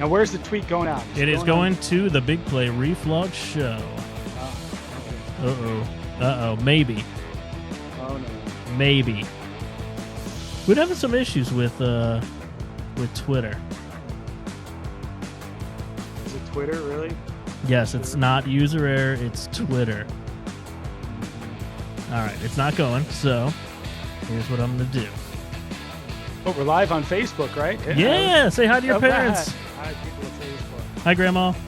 Now, where's the tweet going out? It is going to the Big Play Reflog show. Okay. Uh-oh. Maybe. Oh, no. Maybe. We're having some issues with Twitter. Is it Twitter, really? Yes, it's not user error, it's Twitter. All right, it's not going, so here's what I'm going to do. Oh, we're live on Facebook, right? Yeah, say hi to your Oh, parents. Hi, people at Facebook. Hi, Grandma. Grandma.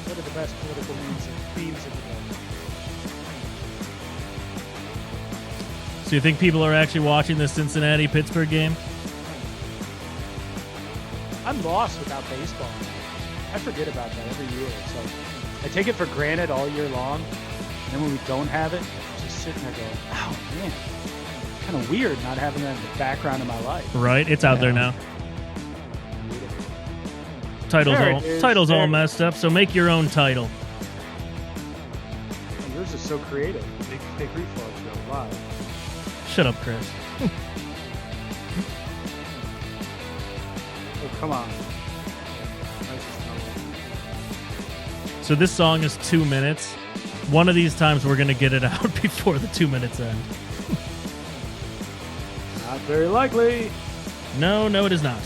What are the best political themes of the day? So you think people are actually watching the Cincinnati-Pittsburgh game? I'm lost without baseball. I forget about that every year. So I take it for granted all year long. And then when we don't have it, I'm just sitting there going, oh, man. Kind of weird not having that in the background of my life. Right, it's out there now. Title's all messed up, so make your own title. Oh, yours is so creative. Big Reflog show live. Shut up, Chris. Oh, come on. So this song is 2 minutes. One of these times we're going to get it out before the 2 minutes end. Not very likely. No, it is not.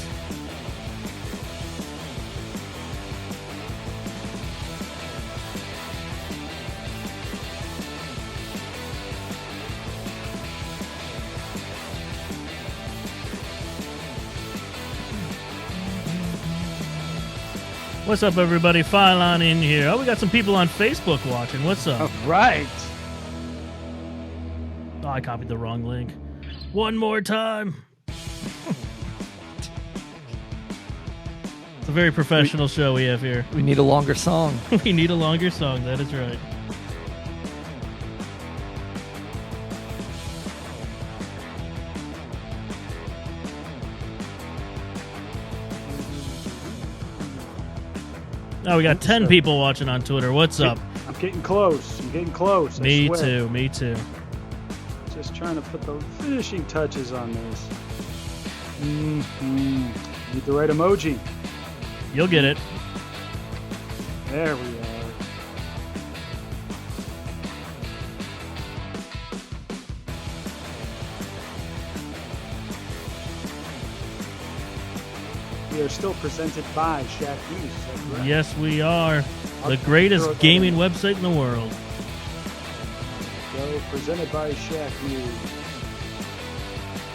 What's up, everybody? File on in here. Oh, we got some people on Facebook watching. What's up? All right. Oh, I copied the wrong link. One more time. It's a very professional show we have here. We need a longer song. We need a longer song. That is right. Oh, we got 10 people watching on Twitter. What's up? I'm getting close. I Me swear. too. Just trying to put the finishing touches on this. Need the right emoji. You'll get it. There we are. We are still presented by Shaq News. Is that correct? Yes, we are. The Throw greatest it gaming in. website in the world. So, presented by Shaq News.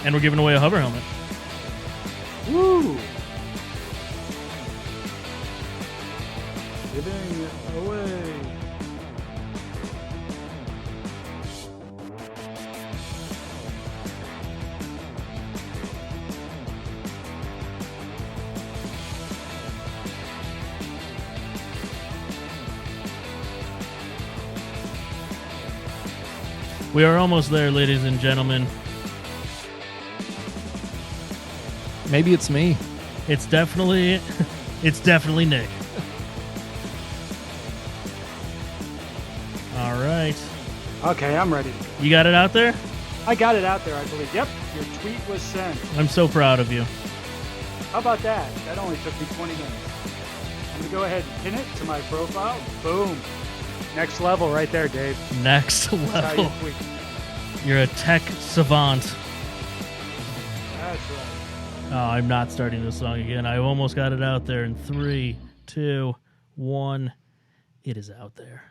And we're giving away a hover helmet. Woo! Giving it away. We are almost there, ladies and gentlemen. Maybe it's me. It's definitely Nick. All right. Okay, I'm ready. You got it out there? I got it out there, I believe. Yep, your tweet was sent. I'm so proud of you. How about that? That only took me 20 minutes. I'm going to go ahead and pin it to my profile. Boom. Next level right there, Dave. Next That's how you level. tweet. You're a tech savant. That's right. Oh, I'm not starting this song again. I almost got it out there in 3, 2, 1. It is out there.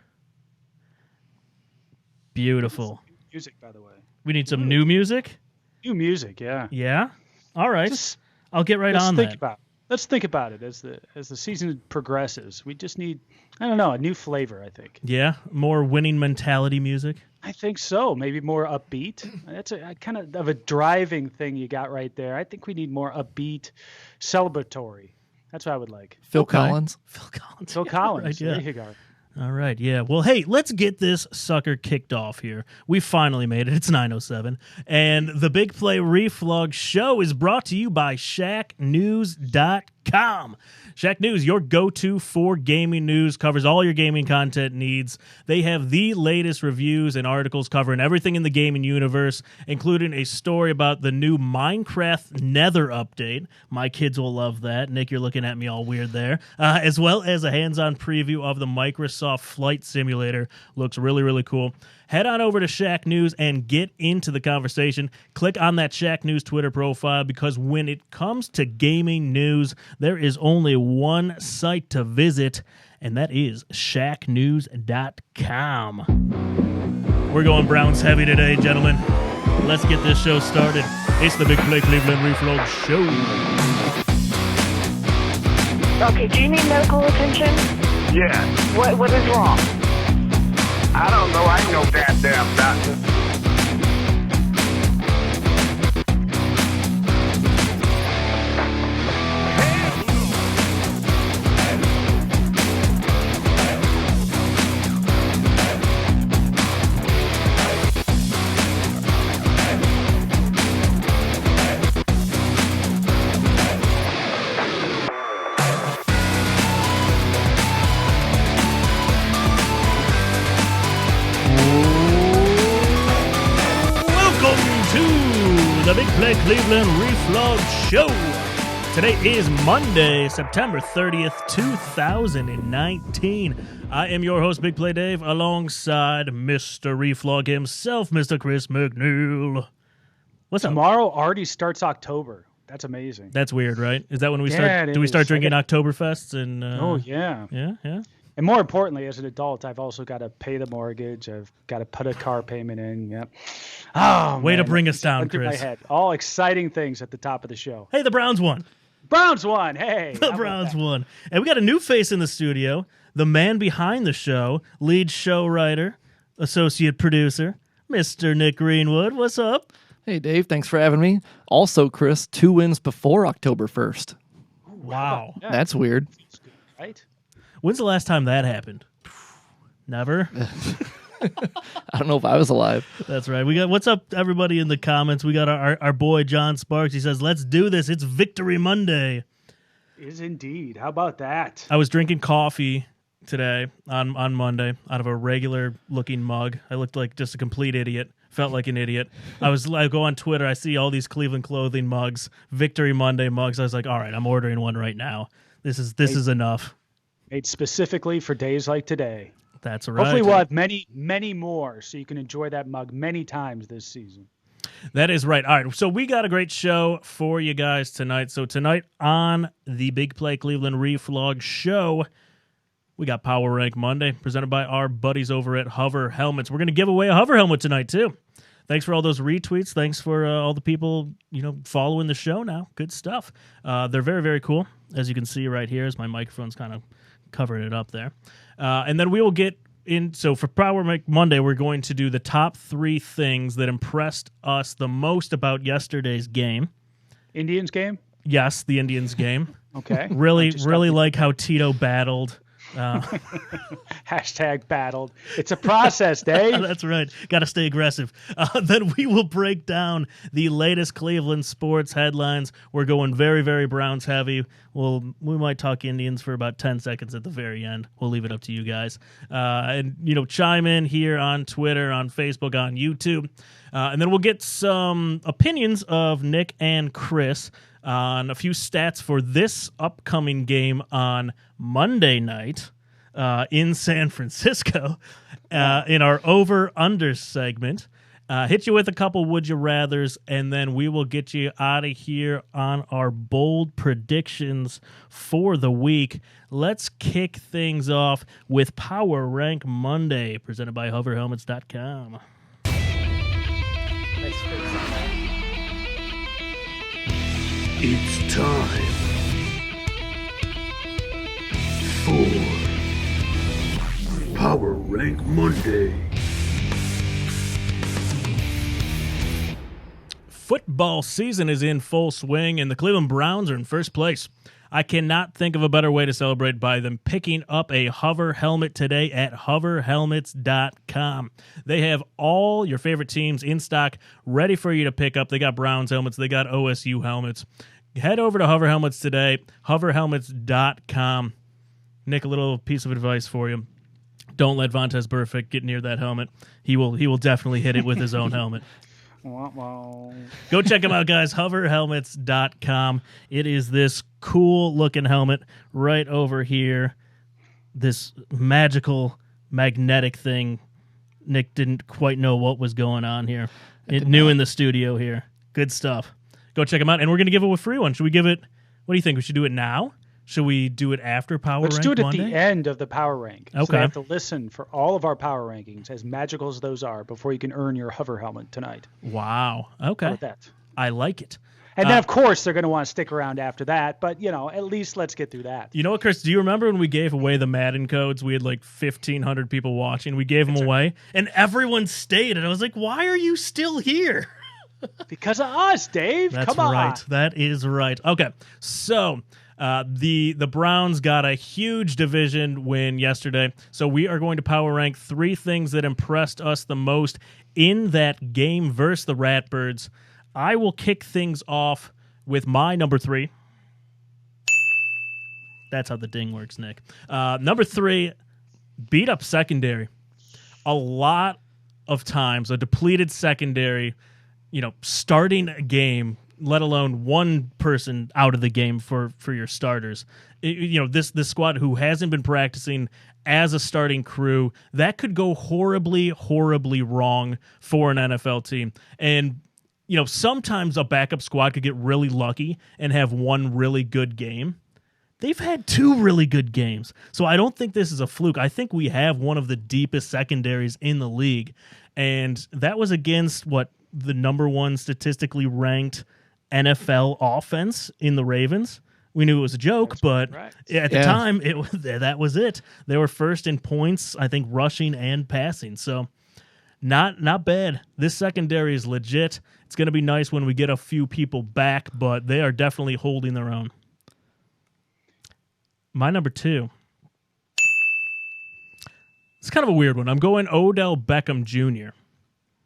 Beautiful. Music, by the way. We need some new music? New music, yeah. Yeah? All right. Just I'll get right let's on think that. about it. Let's think about it as the season progresses. We just need, I don't know, a new flavor, I think. Yeah? More winning mentality music? I think so. Maybe more upbeat. That's a kind of a driving thing you got right there. I think we need more upbeat, celebratory. That's what I would like. Phil Collins. Phil Collins. Phil Yeah, Collins. right, yeah. There you go. All right, yeah. Well, hey, let's get this sucker kicked off here. We finally made it. It's 9:07. And the Big Play Reflog show is brought to you by ShackNews.com. ShackNews.com. Shack News, your go-to for gaming news, covers all your gaming content needs. They have the latest reviews and articles covering everything in the gaming universe, including a story about the new Minecraft Nether update. My kids will love that. Nick, you're looking at me all weird there. As well as a hands-on preview of the Microsoft Flight Simulator. Looks really, really cool. Head on over to Shack News and get into the conversation. Click on that Shack News Twitter profile, because when it comes to gaming news, there is only one site to visit, and that is shacknews.com. We're going Browns heavy today, gentlemen. Let's get this show started. It's the Big Play Cleveland Reflog Show. Okay, do you need medical attention? Yeah, What is wrong? I don't know. I ain't no goddamn doctor. The Big Play Cleveland Reflog Show. Today is Monday, September 30th, 2019. I am your host, Big Play Dave, alongside Mr. Reflog himself, Mr. Chris McNeil. What's up? Tomorrow already starts October. That's amazing. That's weird, right? Is that when we Yeah, start? it Do we start is. drinking Oktoberfests? And Oh, yeah. yeah. And more importantly, as an adult, I've also got to pay the mortgage. I've got to put a car payment in. Yep. Oh, Way to man, bring that us just down, went through Chris. My head. All exciting things at the top of the show. Hey, the Browns won. Browns won. Hey. The Browns won. And we got a new face in the studio, the man behind the show, lead show writer, associate producer, Mr. Nick Greenwood. What's up? Hey, Dave. Thanks for having me. Also, Chris, 2 wins before October 1st. Wow. Yeah. That's weird. Right? When's the last time that happened? Never. I don't know if I was alive. That's right. We got what's up, everybody in the comments. We got our boy John Sparks. He says, "Let's do this. It's Victory Monday." Is indeed. How about that? I was drinking coffee today on Monday out of a regular looking mug. I looked like just a complete idiot. Felt like an idiot. I go on Twitter. I see all these Cleveland Clothing mugs, Victory Monday mugs. I was like, all right, I'm ordering one right now. This is enough. Made specifically for days like today. That's right. Hopefully we'll have many, many more so you can enjoy that mug many times this season. That is right. All right, so we got a great show for you guys tonight. So tonight on the Big Play Cleveland Reflog Show, we got Power Rank Monday, presented by our buddies over at Hover Helmets. We're going to give away a Hover helmet tonight, too. Thanks for all those retweets. Thanks for all the people, following the show now. Good stuff. They're very, very cool, as you can see right here, as my microphone's kind of covering it up there. And then we will get in. So for Power Rank Monday, we're going to do the top 3 things that impressed us the most about yesterday's game. Indians game? Yes, the Indians game. Okay. Really Just like how Tito battled. Hashtag battled. It's a process, Dave. That's right. Got to stay aggressive. Then we will break down the latest Cleveland sports headlines. We're going very, very Browns heavy. We might talk Indians for about 10 seconds at the very end. We'll leave it up to you guys. And chime in here on Twitter, on Facebook, on YouTube. And then we'll get some opinions of Nick and Chris on a few stats for this upcoming game on Monday night in San Francisco in our over-under segment. Hit you with a couple would you rathers, and then we will get you out of here on our bold predictions for the week. Let's kick things off with Power Rank Monday, presented by hoverhelmets.com. It's time for Power Rank Monday. Football season is in full swing, and the Cleveland Browns are in first place. I cannot think of a better way to celebrate by them picking up a Hover helmet today at hoverhelmets.com. They have all your favorite teams in stock, ready for you to pick up. They got Browns helmets. They got OSU helmets. head over to Hover Helmets today, hoverhelmets.com. Nick, a little piece of advice for you. Don't let Vontaze Burfict get near that helmet. He will definitely hit it with his own helmet. Go check him out, guys. Hoverhelmets.com. It is this cool-looking helmet right over here. This magical, magnetic thing. Nick didn't quite know what was going on here. New in the studio here. Good stuff. Go check him out. And we're going to give it a free one. Should we give it... What do you think? We should do it now? Should we do it after Power Rank Let's do it at Monday? the end of the Power Rank. Okay. So you have to listen for all of our Power Rankings, as magical as those are, before you can earn your hover helmet tonight. Wow. Okay. How about that? I like it. And then, of course, they're going to want to stick around after that. But, at least let's get through that. You know what, Chris? Do you remember when we gave away the Madden codes? We had like 1,500 people watching. We gave them away, and everyone stayed. And I was like, why are you still here? Because of us, Dave. That's Come on. right. That is right. Okay, so the Browns got a huge division win yesterday. So we are going to power rank 3 things that impressed us the most in that game versus the Ratbirds. I will kick things off with my number 3. That's how the ding works, Nick. Number 3, beat up secondary. A lot of times, a depleted secondary, starting a game, let alone one person out of the game for your starters. This squad who hasn't been practicing as a starting crew, that could go horribly, horribly wrong for an NFL team. And sometimes a backup squad could get really lucky and have one really good game. They've had 2 really good games. So I don't think this is a fluke. I think we have one of the deepest secondaries in the league. And that was against the number 1 statistically ranked NFL offense in the Ravens. We knew it was a joke, but at the time, that was it. They were first in points, I think, rushing and passing. So not bad. This secondary is legit. It's going to be nice when we get a few people back, but they are definitely holding their own. My number 2. It's kind of a weird one. I'm going Odell Beckham Jr.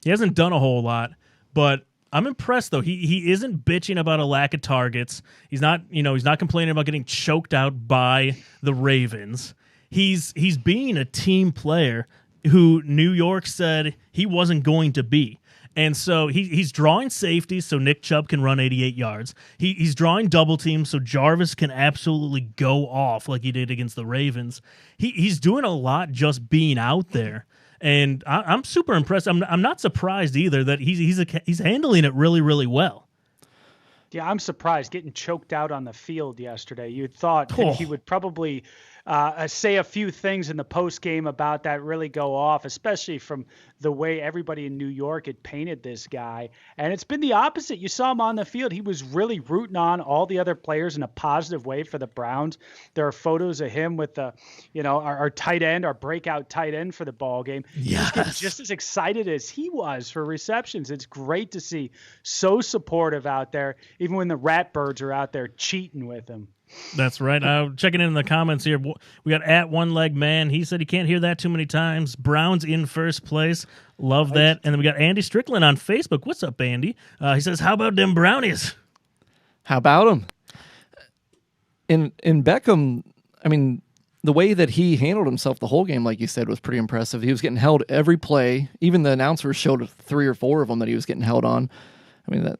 He hasn't done a whole lot, but I'm impressed though. He isn't bitching about a lack of targets. He's not complaining about getting choked out by the Ravens. He's being a team player who New York said he wasn't going to be. And so he's drawing safeties so Nick Chubb can run 88 yards. He's drawing double teams so Jarvis can absolutely go off like he did against the Ravens. He's doing a lot just being out there. And I'm super impressed. I'm not surprised either that he's handling it really, really well. Yeah, I'm surprised getting choked out on the field yesterday. You'd thought that he would probably say a few things in the post game about that really go off, especially from the way everybody in New York had painted this guy. And it's been the opposite. You saw him on the field. He was really rooting on all the other players in a positive way for the Browns. There are photos of him with our tight end, our breakout tight end for the ball game. Yes. He was just as excited as he was for receptions. It's great to see so supportive out there, even when the Ratbirds are out there cheating with him. That's right. Checking in the comments here. We got at One Leg Man. He said he can't hear that too many times. Browns in first place. Love that. And then we got Andy Strickland on Facebook. What's up, Andy? He says, how about them brownies? How about them? In Beckham, I mean, the way that he handled himself the whole game, like you said, was pretty impressive. He was getting held every play. Even the announcers showed 3 or 4 of them that he was getting held on. I mean,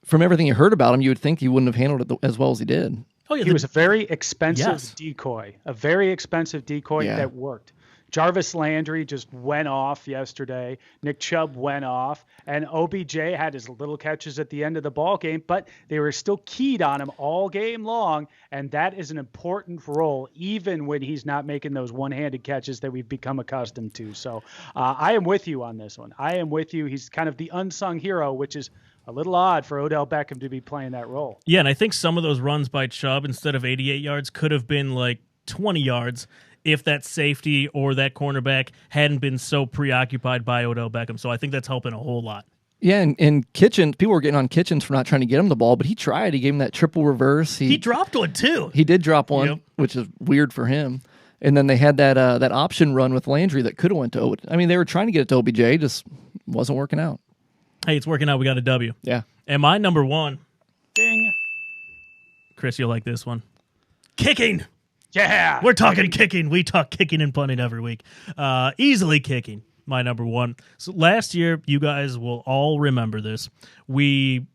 from everything you heard about him, you would think he wouldn't have handled it as well as he did. Oh, yeah, he was a very expensive decoy, that worked. Jarvis Landry just went off yesterday. Nick Chubb went off, and OBJ had his little catches at the end of the ball game, but they were still keyed on him all game long, and that is an important role, even when he's not making those one-handed catches that we've become accustomed to. So I am with you on this one. I am with you. He's kind of the unsung hero, which is a little odd for Odell Beckham to be playing that role. Yeah, and I think some of those runs by Chubb, instead of 88 yards, could have been like 20 yards if that safety or that cornerback hadn't been so preoccupied by Odell Beckham. So I think that's helping a whole lot. Yeah, and Kitchens, people were getting on Kitchens for not trying to get him the ball, but he tried. He gave him that triple reverse. He dropped one, too. He did drop one, which is weird for him. And then they had that option run with Landry that could have went to OBJ. I mean, they were trying to get it to OBJ, just wasn't working out. Hey, it's working out. We got a W. Yeah. And my number 1, Ding. Chris, you'll like this one. Kicking. Yeah. We're talking kicking. We talk kicking and punting every week. Easily kicking, my number one. So last year, you guys will all remember this. We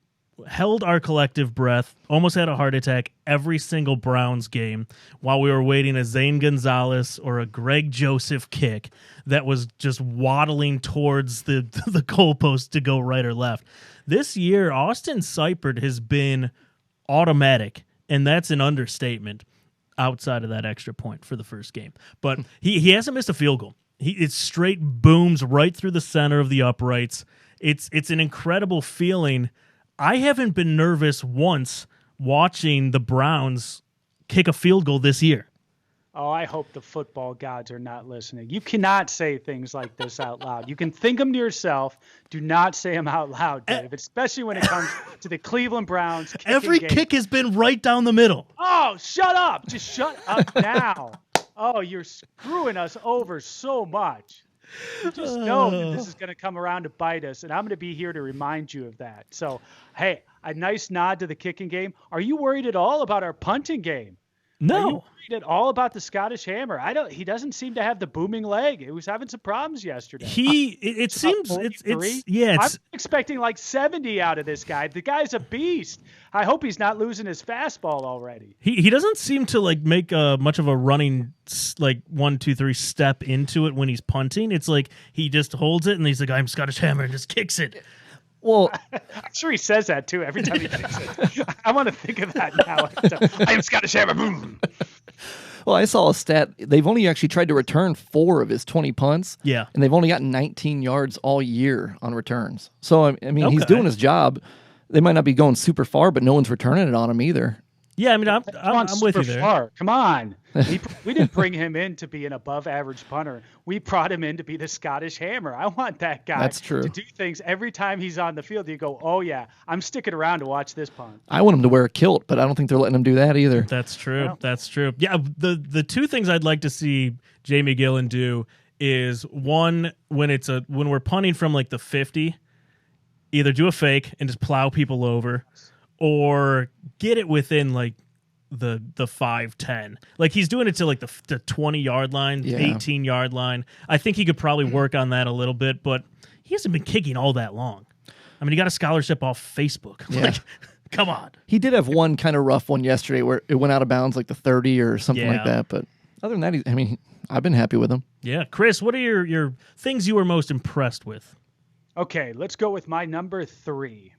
held our collective breath, almost had a heart attack every single Browns game while we were waiting a Zane Gonzalez or a Greg Joseph kick that was just waddling towards the goalpost to go right or left. This year, Austin Seipert has been automatic, and that's an understatement outside of that extra point for the first game. But he hasn't missed a field goal. It's straight booms right through the center of the uprights. It's an incredible feeling. I haven't been nervous once watching the Browns kick a field goal this year. Oh, I hope the football gods are not listening. You cannot say things like this out loud. You can think them to yourself. Do not say them out loud, Dave, especially when it comes to the Cleveland Browns kicking Every game. kick has been right down the middle. Oh, shut up. Just shut up now. Oh, you're screwing us over so much. You just know that this is going to come around to bite us, and I'm going to be here to remind you of that. So, hey, a nice nod to the kicking game. Are you worried at all about our punting game? Are you No. worried at all about the Scottish Hammer? He doesn't seem to have the booming leg. He was having some problems yesterday. It seems I'm expecting like 70 out of this guy. The guy's a beast. I hope he's not losing his fastball already. He doesn't seem to like make much of a running like 1, 2, 3 step into it when he's punting. It's like he just holds it and he's like, I'm Scottish Hammer, and just kicks it. Well, I'm sure he says that too every time he kicks it. I want to think of that now. I am Scottish Hammer. Boom. well, I saw a stat. They've only actually tried to return 4 of his 20 punts. Yeah. And they've only gotten 19 yards all year on returns. So, I mean, he's Okay. doing his job. They might not be going super far, but no one's returning it on him either. Yeah, I mean, I'm with you Super there. far. Come on. We didn't bring him in to be an above-average punter. We brought him in to be the Scottish Hammer. I want that guy That's true. to do things every time he's on the field. You go, oh, yeah, I'm sticking around to watch this punt. I want him to wear a kilt, but I don't think they're letting him do that either. That's true. That's true. Yeah, the two things I'd like to see Jamie Gillen do is one, when we're punting from like the 50, either do a fake and just plow people over, or get it within like the 5-10. Like he's doing it to like the 20-yard line, Yeah. 18-yard line. I think he could probably work on that a little bit, but he hasn't been kicking all that long. I mean, he got a scholarship off Facebook. Yeah. Like, come on. He did have one kind of rough one yesterday where it went out of bounds like the 30 or something like Yeah. that. But other than that, I've been happy with him. Yeah. Chris, what are your things you were most impressed with? Okay, let's go with my number 3.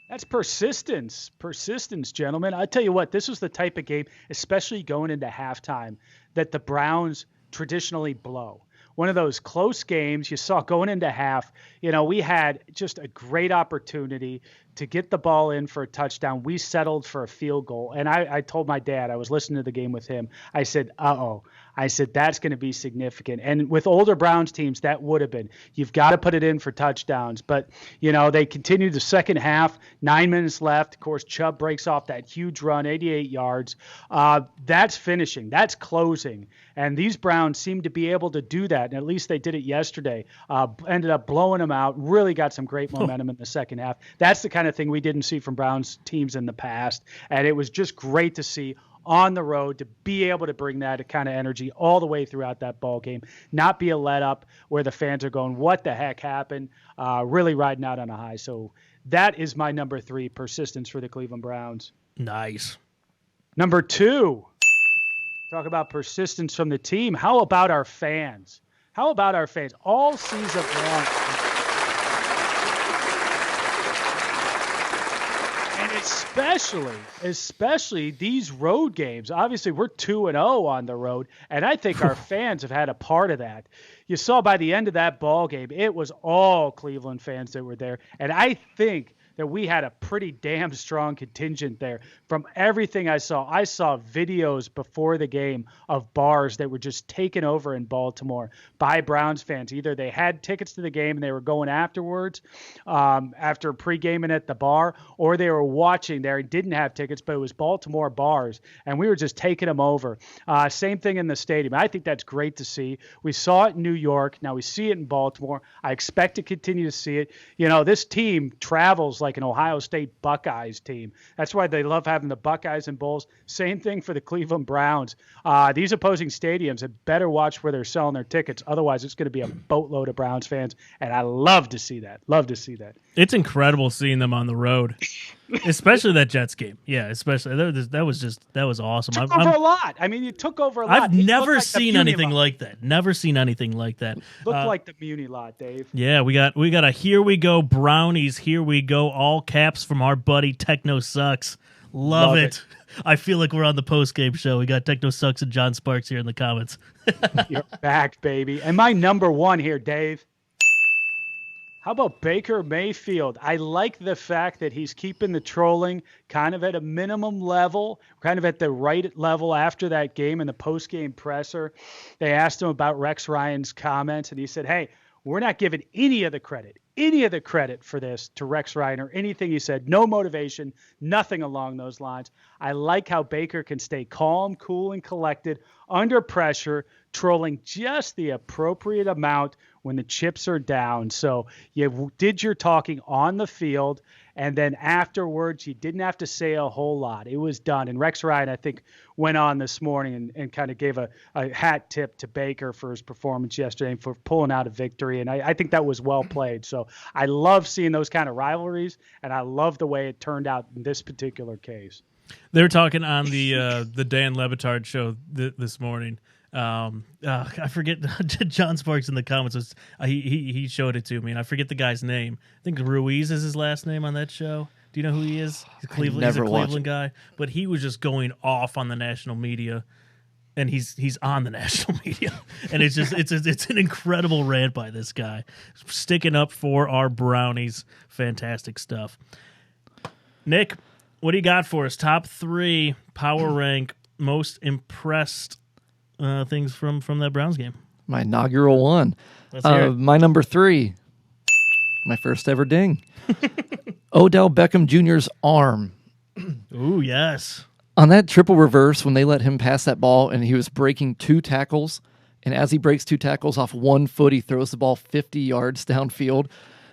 That's persistence. Persistence, gentlemen. I tell you what, this was the type of game, especially going into halftime, that the Browns traditionally blow. One of those close games you saw going into half. We had just a great opportunity to get the ball in for a touchdown. We settled for a field goal. And I told my dad, I was listening to the game with him, I said, uh-oh. I said, that's going to be significant. And with older Browns teams, that would have been. You've got to put it in for touchdowns. But, they continued the second half, 9 minutes left. Of course, Chubb breaks off that huge run, 88 yards. That's finishing. That's closing. And these Browns seem to be able to do that. And at least they did it yesterday. Ended up blowing them out. Really got some great momentum in the second half. That's the kind of thing we didn't see from Browns teams in the past. And it was just great to see on the road to be able to bring that kind of energy all the way throughout that ball game, not be a let up where the fans are going, what the heck happened? Really riding out on a high. So that is my number 3, persistence for the Cleveland Browns. Nice. Number 2, talk about persistence from the team. How about our fans? How about our fans all season long? And especially these road games. Obviously, we're 2-0 on the road, and I think our fans have had a part of that. You saw by the end of that ball game, it was all Cleveland fans that were there, and I think that we had a pretty damn strong contingent there. From everything I saw videos before the game of bars that were just taken over in Baltimore by Browns fans. Either they had tickets to the game and they were going afterwards, after pre-gaming at the bar, or they were watching there and didn't have tickets, but it was Baltimore bars, and we were just taking them over. Same thing in the stadium. I think that's great to see. We saw it in New York. Now we see it in Baltimore. I expect to continue to see it. This team travels like an Ohio State Buckeyes team. That's why they love having the Buckeyes and Bulls. Same thing for the Cleveland Browns. These opposing stadiums had better watch where they're selling their tickets. Otherwise, it's going to be a boatload of Browns fans, and I love to see that. Love to see that. It's incredible seeing them on the road, especially that Jets game. Yeah, especially that was awesome. Took over a lot. I mean, you took over a lot. I've never seen anything like that. Never seen anything like that. Looked like the Muni lot, Dave. Yeah, we got a here we go Brownies, here we go, all caps from our buddy Techno Sucks. Love it. I feel like we're on the post game show. We got Techno Sucks and John Sparks here in the comments. You're back, baby. And my number one here, Dave. How about Baker Mayfield? I like the fact that he's keeping the trolling kind of at a minimum level, kind of at the right level after that game in the post-game presser. They asked him about Rex Ryan's comments, and he said, hey, we're not giving any of the credit for this to Rex Ryan or anything he said. No motivation, nothing along those lines. I like how Baker can stay calm, cool, and collected under pressure, trolling just the appropriate amount when the chips are down. So you did your talking on the field, and then afterwards you didn't have to say a whole lot. It was done. And Rex Ryan, I think, went on this morning and kind of gave a hat tip to Baker for his performance yesterday and for pulling out a victory. And I think that was well played. So I love seeing those kind of rivalries, and I love the way it turned out in this particular case. They were talking on the Dan Lebitard show this morning. I forget. John Sparks in the comments he showed it to me, and I forget the guy's name. I think Ruiz is his last name on that show. Do you know who he is? He's a Cleveland guy, but he was just going off on the national media, and he's on the national media, and it's just it's an incredible rant by this guy, sticking up for our Brownies. Fantastic stuff. Nick, what do you got for us? Top 3 power rank most impressed things from that Browns game. My inaugural one. Let's hear it. My number 3. My first ever ding. Odell Beckham Jr.'s arm. Ooh, yes. On that triple reverse, when they let him pass that ball and he was breaking 2 tackles, and as he breaks 2 tackles off 1 foot, he throws the ball 50 yards downfield.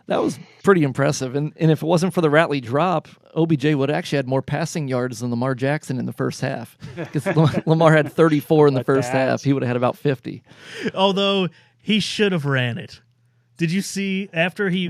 That was pretty impressive. And if it wasn't for the Ratley drop, OBJ would have actually had more passing yards than Lamar Jackson in the first half. Because Lamar had 34 in the first half. He would have had about 50. Although he should have ran it. Did you see after he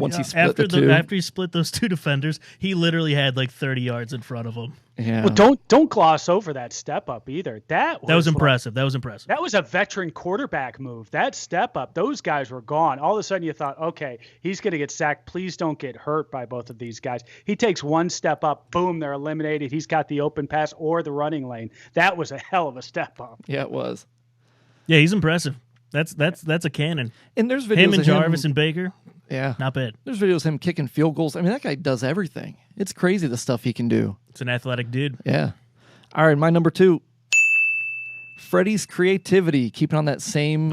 split those 2 defenders, he literally had like 30 yards in front of him. Yeah. Well, don't gloss over that step up either. That was impressive. That was impressive. That was a veteran quarterback move. That step up, those guys were gone. All of a sudden you thought, okay, he's going to get sacked. Please don't get hurt by both of these guys. He takes 1 step up, boom, they're eliminated. He's got the open pass or the running lane. That was a hell of a step up. Yeah, it was. Yeah, he's impressive. That's a cannon. And there's videos him and of Jarvis and Baker. Yeah, not bad. There's videos of him kicking field goals. I mean, that guy does everything. It's crazy the stuff he can do. It's an athletic dude. Yeah. All right, my number 2. Freddie's creativity, keeping on that same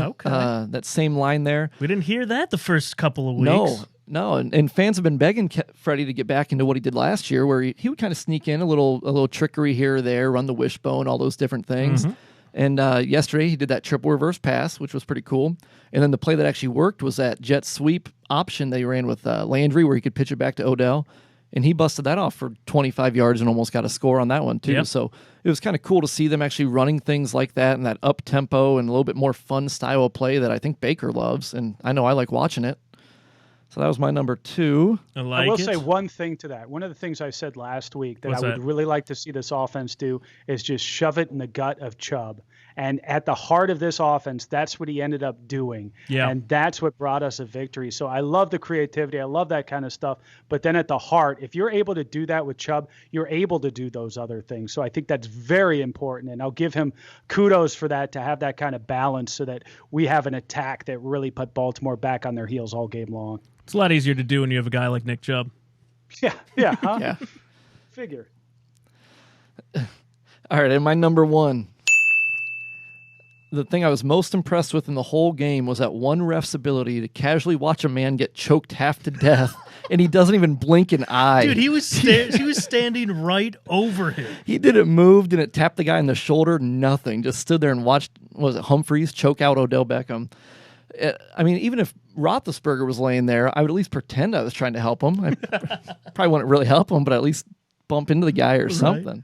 line there. We didn't hear that the first couple of weeks. No, and fans have been begging Freddie to get back into what he did last year, where he would kind of sneak in a little trickery here or there, run the wishbone, all those different things. Mm-hmm. And yesterday he did that triple reverse pass, which was pretty cool. And then the play that actually worked was that jet sweep option they ran with Landry, where he could pitch it back to Odell. And he busted that off for 25 yards and almost got a score on that one, too. Yep. So it was kind of cool to see them actually running things like that and that up-tempo and a little bit more fun style of play that I think Baker loves. And I know I like watching it. So that was my number 2. I will say one thing to that. One of the things I said last week that I would really like to see this offense do is just shove it in the gut of Chubb. And at the heart of this offense, that's what he ended up doing. Yeah. And that's what brought us a victory. So I love the creativity. I love that kind of stuff. But then at the heart, if you're able to do that with Chubb, you're able to do those other things. So I think that's very important. And I'll give him kudos for that, to have that kind of balance so that we have an attack that really put Baltimore back on their heels all game long. It's a lot easier to do when you have a guy like Nick Chubb. Yeah. Huh? Yeah. Figure. All right, and my number 1. The thing I was most impressed with in the whole game was that one ref's ability to casually watch a man get choked half to death, and he doesn't even blink an eye. Dude, he was standing right over him. He didn't move, didn't tap the guy in the shoulder, nothing. Just stood there and watched, was it Humphreys choke out Odell Beckham. I mean, even if Roethlisberger was laying there, I would at least pretend I was trying to help him. I probably wouldn't really help him, but at least bump into the guy or something.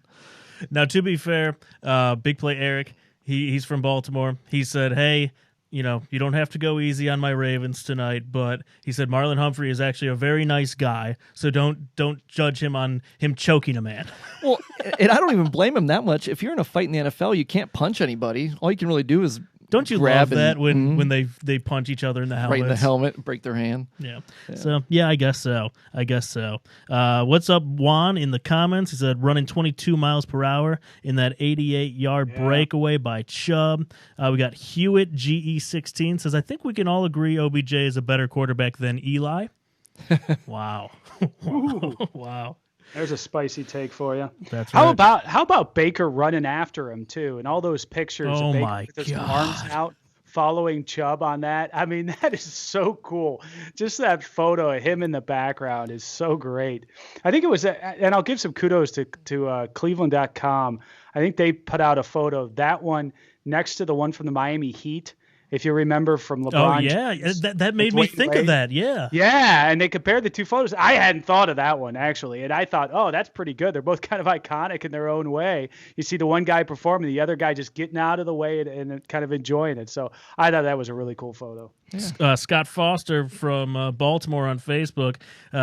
Now, to be fair, Big Play Eric, he's from Baltimore. He said, hey, you don't have to go easy on my Ravens tonight, but he said Marlon Humphrey is actually a very nice guy, so don't judge him on him choking a man. Well, and I don't even blame him that much. If you're in a fight in the NFL, you can't punch anybody. All you can really do is Don't you grab love that and- when they punch each other in the helmet? right in the helmet, break their hand. Yeah. So, yeah, I guess so. What's up, Juan, in the comments? He said running 22 miles per hour in that 88-yard breakaway by Chubb. We got Hewitt, GE16, says, I think we can all agree OBJ is a better quarterback than Eli. Wow. Wow. There's a spicy take for you. That's How right. about Baker running after him too, and all those pictures Oh of Baker my with his arms God. out following Chubb on that? I mean, that is so cool. Just that photo of him in the background is so great. I think it was, and I'll give some kudos to Cleveland.com. I think they put out a photo of that one next to the one from the Miami Heat. If you remember from LeBron. Oh, yeah. James That made me Dwayne think Wade. of that. Yeah. Yeah, and they compared the two photos. I hadn't thought of that one, actually. And I thought, oh, that's pretty good. They're both kind of iconic in their own way. You see the one guy performing, the other guy just getting out of the way and kind of enjoying it. So I thought that was a really cool photo. Scott Foster from Baltimore on Facebook.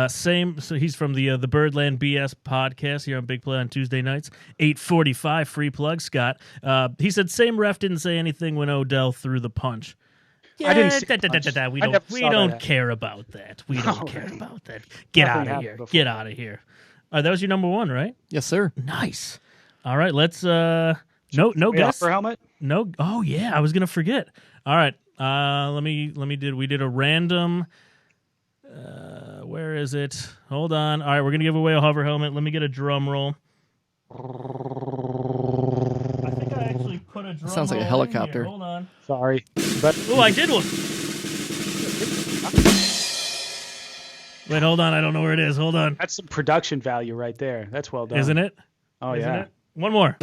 So he's from the Birdland BS podcast here on Big Play on Tuesday nights. 8:45 free plug. Scott. He said same ref didn't say anything when Odell threw the punch. Yeah, I didn't see the punch. we I don't never we saw don't that. care about that. We don't All care right. about that. Get Nothing out of happened here. before. Get out of here. All right, that was your number one, right? Yes, sir. Nice. All right, let's no guess. For helmet? No. Oh yeah, I was gonna forget. All right. We did a random. Where is it? Hold on. All right, we're gonna give away a hover helmet. Let me get a drum roll. I think I actually put a drum Sounds like a roll in helicopter. here. Hold on. Sorry. But Oh, I did one. Wait, hold on. I don't know where it is. Hold on. that's some production value right there. That's well done. Isn't it? Oh, Isn't yeah. it? One more.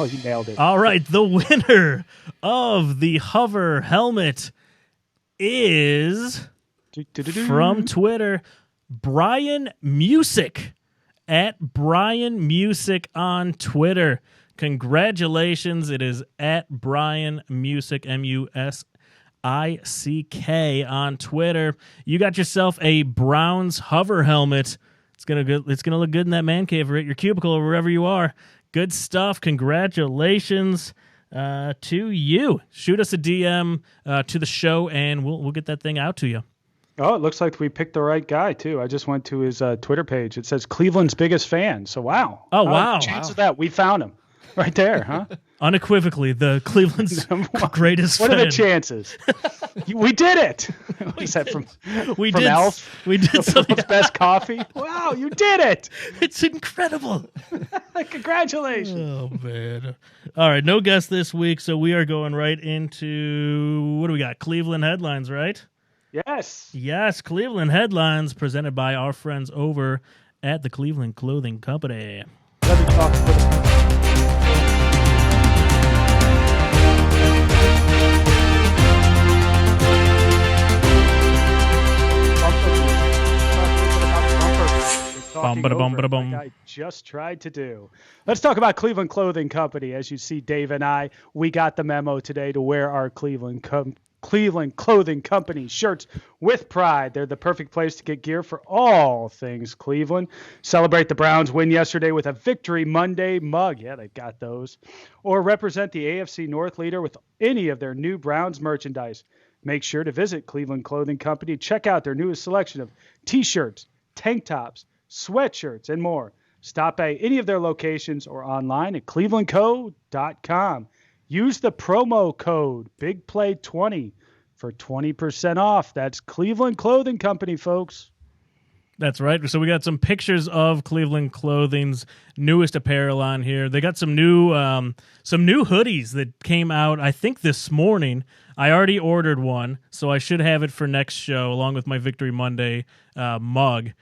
Oh, you nailed it. All right, the winner of the hover helmet is from Twitter, Brian Music at Brian Music on Twitter. Congratulations. It is at Brian Music, MUSICK on Twitter. You got yourself a Browns hover helmet. It's gonna look good in that man cave or at your cubicle or wherever you are. Good stuff. Congratulations to you. Shoot us a DM to the show, and we'll get that thing out to you. Oh, it looks like we picked the right guy, too. I just went to his Twitter page. It says Cleveland's biggest fan. So, wow. Oh, wow. Chance of that. We found him right there, huh? Unequivocally, the Cleveland's greatest What fan. are the chances? We did it. What is that from We from did. Elf? We did something. World's best coffee? Wow, you did it. It's incredible. Congratulations. Oh, man. All right, no guest this week, so we are going right into, what do we got? Cleveland headlines, right? Yes. Yes, Cleveland headlines presented by our friends over at the Cleveland Clothing Company. Let me talk for the Bum-ba-da-bum-ba-da-bum. Like I just tried to do. Let's talk about Cleveland Clothing Company. As you see, Dave and I, we got the memo today to wear our Cleveland Clothing Company shirts with pride. They're the perfect place to get gear for all things Cleveland. Celebrate the Browns' win yesterday with a Victory Monday mug. Yeah, they've got those. Or represent the AFC North leader with any of their new Browns merchandise. Make sure to visit Cleveland Clothing Company. Check out their newest selection of T-shirts, tank tops, sweatshirts, and more. Stop by any of their locations or online at clevelandco.com. Use the promo code BIGPLAY20 for 20% off. That's Cleveland Clothing Company, folks. That's right. So we got some pictures of Cleveland Clothing's newest apparel on here. They got some new hoodies that came out, I think, this morning. I already ordered one, so I should have it for next show, along with my Victory Monday mug.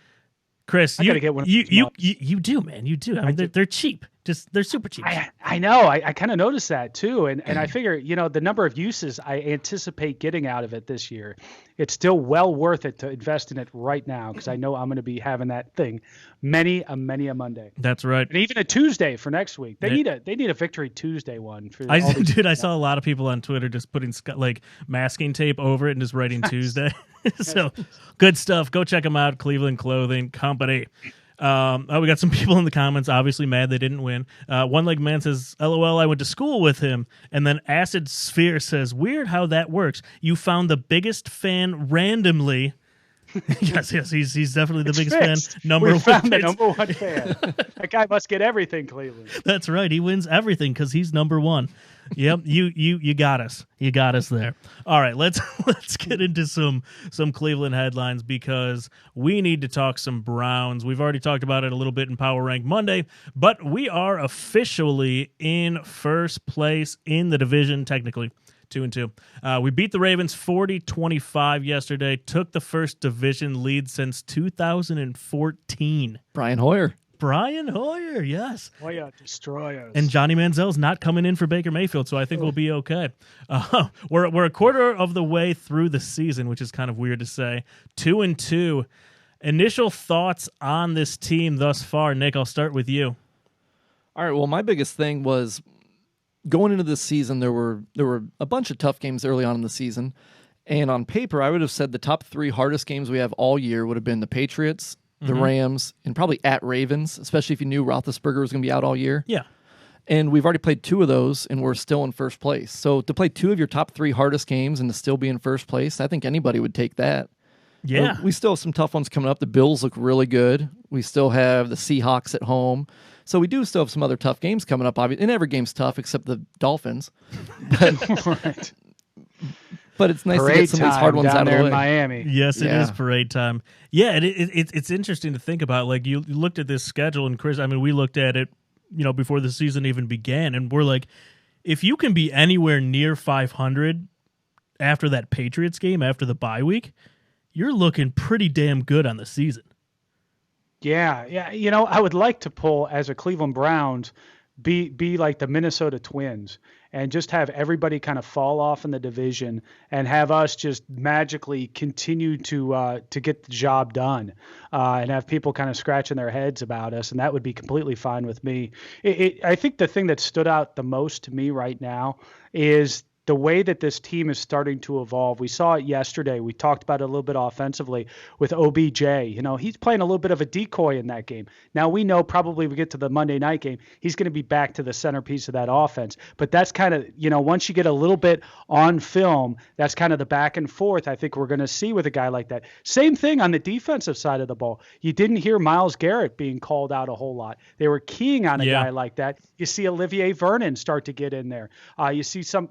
Chris, I gotta get one of you these mugs. do, man. You do. I mean, they're cheap. Just they're super cheap. I know. I kind of noticed that too. And I figure, the number of uses I anticipate getting out of it this year, it's still well worth it to invest in it right now because I know I'm going to be having that thing many a Monday. That's right. And even a Tuesday for next week. They need a Victory Tuesday one. For I saw a lot of people on Twitter just putting like masking tape over it and just writing Tuesday. So good stuff. Go check them out. Cleveland Clothing Company. We got some people in the comments obviously mad they didn't win. One Leg Man says, LOL, I went to school with him. And then Acid Sphere says, weird how that works. You found the biggest fan randomly. yes, he's definitely the biggest fan. We found the number one fan. That guy must get everything, Cleveland. That's right. He wins everything because he's number one. Yep, you got us. You got us there. All right, let's get into some Cleveland headlines because we need to talk some Browns. We've already talked about it a little bit in Power Rank Monday, but we are officially in first place in the division, technically 2-2. We beat the Ravens 40-25 yesterday, took the first division lead since 2014. Brian Hoyer, yes. Hoyer, destroyers. And Johnny Manziel's not coming in for Baker Mayfield, so I think we'll be okay. We're a quarter of the way through the season, which is kind of weird to say. 2-2. Initial thoughts on this team thus far, Nick? I'll start with you. All right. Well, my biggest thing was going into this season. There were a bunch of tough games early on in the season, and on paper, I would have said the top 3 hardest games we have all year would have been the Patriots, the Rams, and probably at Ravens, especially if you knew Roethlisberger was going to be out all year. Yeah. And we've already played 2 of those, and we're still in first place. So to play 2 of your top 3 hardest games and to still be in first place, I think anybody would take that. Yeah. We still have some tough ones coming up. The Bills look really good. We still have the Seahawks at home. So we do still have some other tough games coming up. And every game's tough except the Dolphins. Right. But it's nice Parade to get some of these hard ones down out of there the way. in Miami. Yes, it Yeah. is parade time. Yeah, it's interesting to think about. Like, you looked at this schedule, and Chris, I mean, we looked at it, before the season even began, and we're like, if you can be anywhere near 500 after that Patriots game, after the bye week, you're looking pretty damn good on the season. Yeah. I would like to pull as a Cleveland Browns, be like the Minnesota Twins, and just have everybody kind of fall off in the division, and have us just magically continue to get the job done, and have people kind of scratching their heads about us, and that would be completely fine with me. I think the thing that stood out the most to me right now is the way that this team is starting to evolve. We saw it yesterday. We talked about it a little bit offensively with OBJ. He's playing a little bit of a decoy in that game. Now we know probably we get to the Monday night game, he's going to be back to the centerpiece of that offense. But that's kind of, once you get a little bit on film, that's kind of the back and forth I think we're going to see with a guy like that. Same thing on the defensive side of the ball. You didn't hear Myles Garrett being called out a whole lot. They were keying on a guy like that. You see Olivier Vernon start to get in there. You see some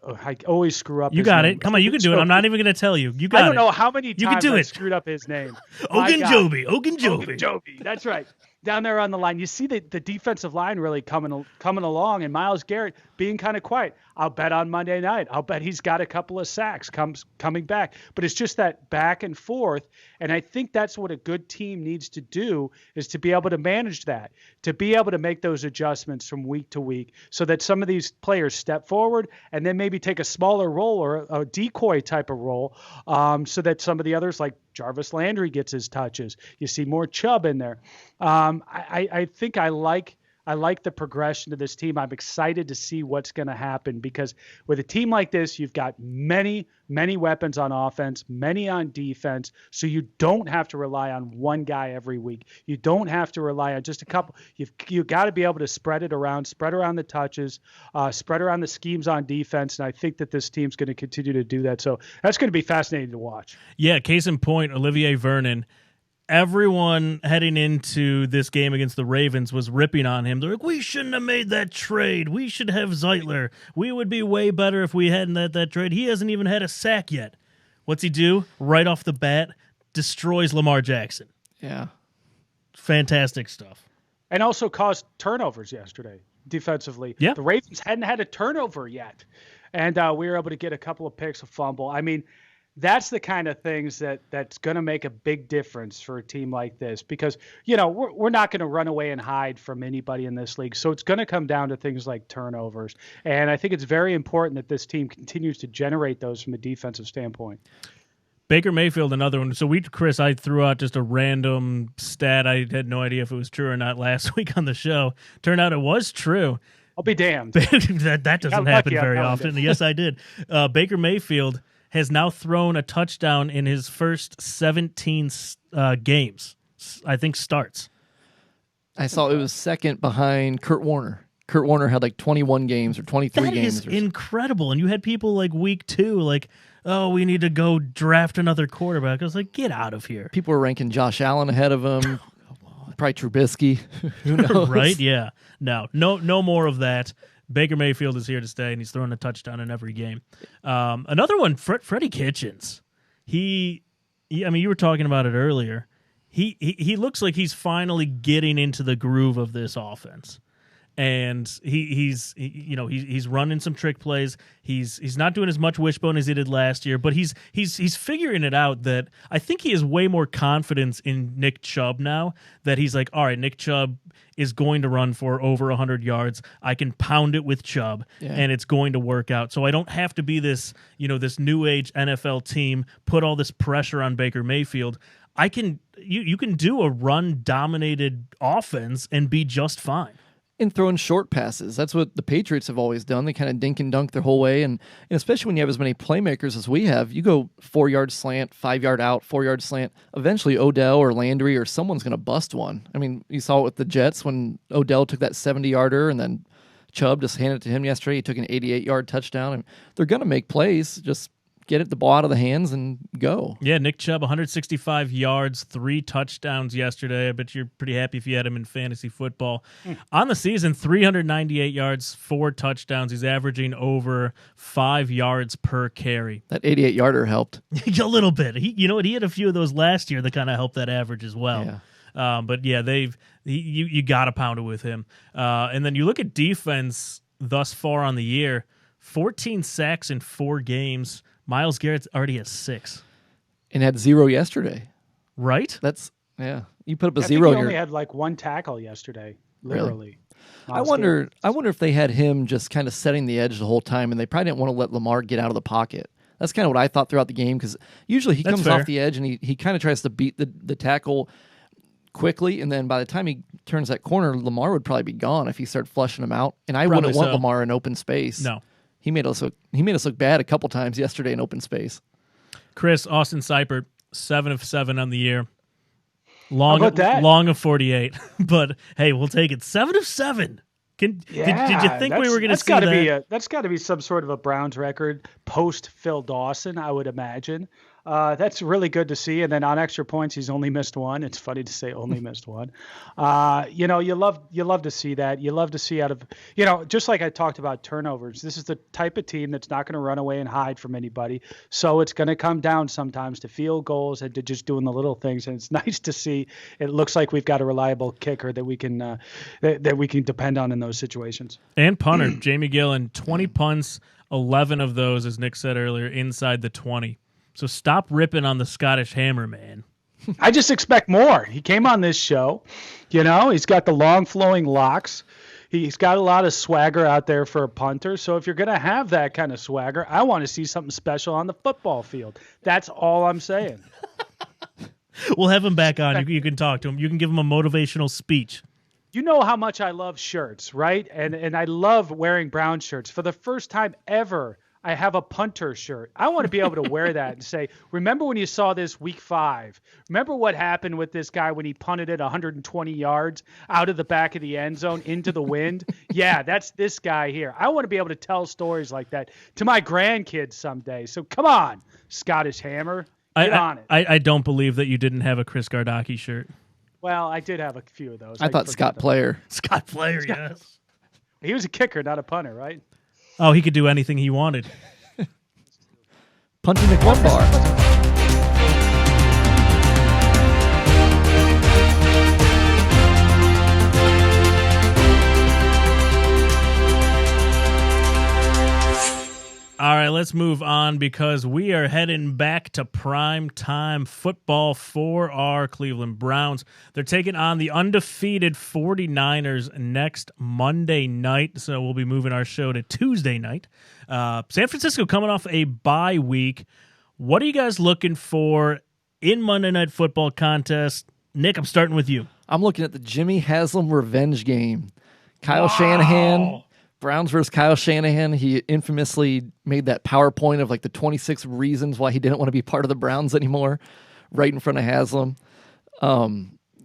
I always screw up. You got it. Come on, you can do it. I'm not even going to tell you. You got it. I don't know how many times I it. screwed up his name. Ogunjobi. That's right. Down there on the line, you see the defensive line really coming along, and Myles Garrett being kind of quiet. I'll bet on Monday night. I'll bet he's got a couple of sacks coming back. But it's just that back and forth, and I think that's what a good team needs to do, is to be able to manage that, to be able to make those adjustments from week to week, so that some of these players step forward and then maybe take a smaller role or a decoy type of role, so that some of the others like Jarvis Landry gets his touches. You see more Chubb in there. I think I like the progression of this team. I'm excited to see what's going to happen, because with a team like this, you've got many weapons on offense, many on defense, so you don't have to rely on one guy every week. You don't have to rely on just a couple. You've got to be able to spread around the touches, spread around the schemes on defense, and I think that this team's going to continue to do that. So that's going to be fascinating to watch. Yeah, case in point, Olivier Vernon. Everyone heading into this game against the Ravens was ripping on him. They're like, we shouldn't have made that trade. We should have Zeitler. We would be way better if we hadn't had that trade. He hasn't even had a sack yet. What's he do? Right off the bat, destroys Lamar Jackson. Yeah. Fantastic stuff. And also caused turnovers yesterday defensively. Yeah. The Ravens hadn't had a turnover yet. And we were able to get a couple of picks, a fumble. I mean, That's the kind of things that's going to make a big difference for a team like this, because we're not going to run away and hide from anybody in this league. So it's going to come down to things like turnovers, and I think it's very important that this team continues to generate those from a defensive standpoint. Baker Mayfield, another one. So Chris, I threw out just a random stat. I had no idea if it was true or not last week on the show. Turned out it was true. I'll be damned. that doesn't happen very often. Yes, I did. Baker Mayfield has now thrown a touchdown in his first 17 games. I think starts. I saw it was second behind Kurt Warner. Kurt Warner had like 21 games or 23 games. That is incredible. And you had people like week 2, like, oh, we need to go draft another quarterback. I was like, get out of here. People were ranking Josh Allen ahead of him. Probably Trubisky. Who knows? Right? Yeah. No more of that. Baker Mayfield is here to stay, and he's throwing a touchdown in every game. Another one, Freddie Kitchens. I mean, you were talking about it earlier. He looks like he's finally getting into the groove of this offense. And he's running some trick plays. He's not doing as much wishbone as he did last year, but he's figuring it out. That I think he has way more confidence in Nick Chubb now. That he's like, all right, Nick Chubb is going to run for over 100 yards. I can pound it with Chubb, and it's going to work out. So I don't have to be this new age NFL team, put all this pressure on Baker Mayfield. You can do a run dominated offense and be just fine. And throwing short passes. That's what the Patriots have always done. They kind of dink and dunk their whole way. And especially when you have as many playmakers as we have, you go 4-yard slant, 5-yard out, 4-yard slant. Eventually Odell or Landry or someone's going to bust one. I mean, you saw it with the Jets when Odell took that 70-yarder and then Chubb just handed it to him yesterday. He took an 88-yard touchdown. And they're going to make plays. Just get the ball out of the hands and go. Yeah, Nick Chubb, 165 yards, 3 touchdowns yesterday. I bet you're pretty happy if you had him in fantasy football. On the season, 398 yards, 4 touchdowns. He's averaging over 5 yards per carry. That 88-yarder helped. A little bit. He had a few of those last year that kind of helped that average as well. Yeah. But yeah, you got to pound it with him. And then you look at defense thus far on the year, 14 sacks in 4 games. Myles Garrett already has 6. And had 0 yesterday. Right? You put up a 0. I think he only had like 1 tackle yesterday, literally. I wonder if they had him just kind of setting the edge the whole time, and they probably didn't want to let Lamar get out of the pocket. That's kind of what I thought throughout the game, because usually he comes off the edge and he kind of tries to beat the tackle quickly, and then by the time he turns that corner, Lamar would probably be gone if he started flushing him out. And I wouldn't want Lamar in open space. No. He made us look bad a couple times yesterday in open space. Chris, Austin Seipert, 7 of 7 on the year. Long of 48. But hey, we'll take it. 7 of 7. Did you think we were going to see that? That's got to be some sort of a Browns record post Phil Dawson, I would imagine. That's really good to see. And then on extra points, he's only missed 1. It's funny to say only missed 1. You love to see that. You love to see out of, just like I talked about turnovers, this is the type of team that's not going to run away and hide from anybody. So it's going to come down sometimes to field goals and to just doing the little things. And it's nice to see. It looks like we've got a reliable kicker that we can that we can depend on in those situations. And punter, Jamie Gillen, 20 punts, 11 of those, as Nick said earlier, inside the 20. So stop ripping on the Scottish Hammer, man. I just expect more. He came on this show. He's got the long flowing locks. He's got a lot of swagger out there for a punter. So if you're going to have that kind of swagger, I want to see something special on the football field. That's all I'm saying. We'll have him back on. You can talk to him. You can give him a motivational speech. You know how much I love shirts, right? And I love wearing brown shirts. For the first time ever, I have a punter shirt. I want to be able to wear that and say, remember when you saw this week 5? Remember what happened with this guy when he punted it 120 yards out of the back of the end zone into the wind? Yeah, that's this guy here. I want to be able to tell stories like that to my grandkids someday. So come on, Scottish Hammer. Get on it. I don't believe that you didn't have a Chris Gardocki shirt. Well, I did have a few of those. I thought Scott Player. Scott Player, yes. He was a kicker, not a punter, right? Oh, he could do anything he wanted. Punching the club bar. All right, let's let's move on because we are heading back to prime time football for our Cleveland Browns. They're taking on the undefeated 49ers next Monday night, so we'll be moving our show to Tuesday night. San Francisco coming off a bye week. What are you guys looking for in Monday Night Football contest? Nick, I'm starting with you. I'm looking at the Jimmy Haslam revenge game. Kyle Shanahan, Browns versus Kyle Shanahan. He infamously made that PowerPoint of like the 26 reasons why he didn't want to be part of the Browns anymore, right in front of Haslam.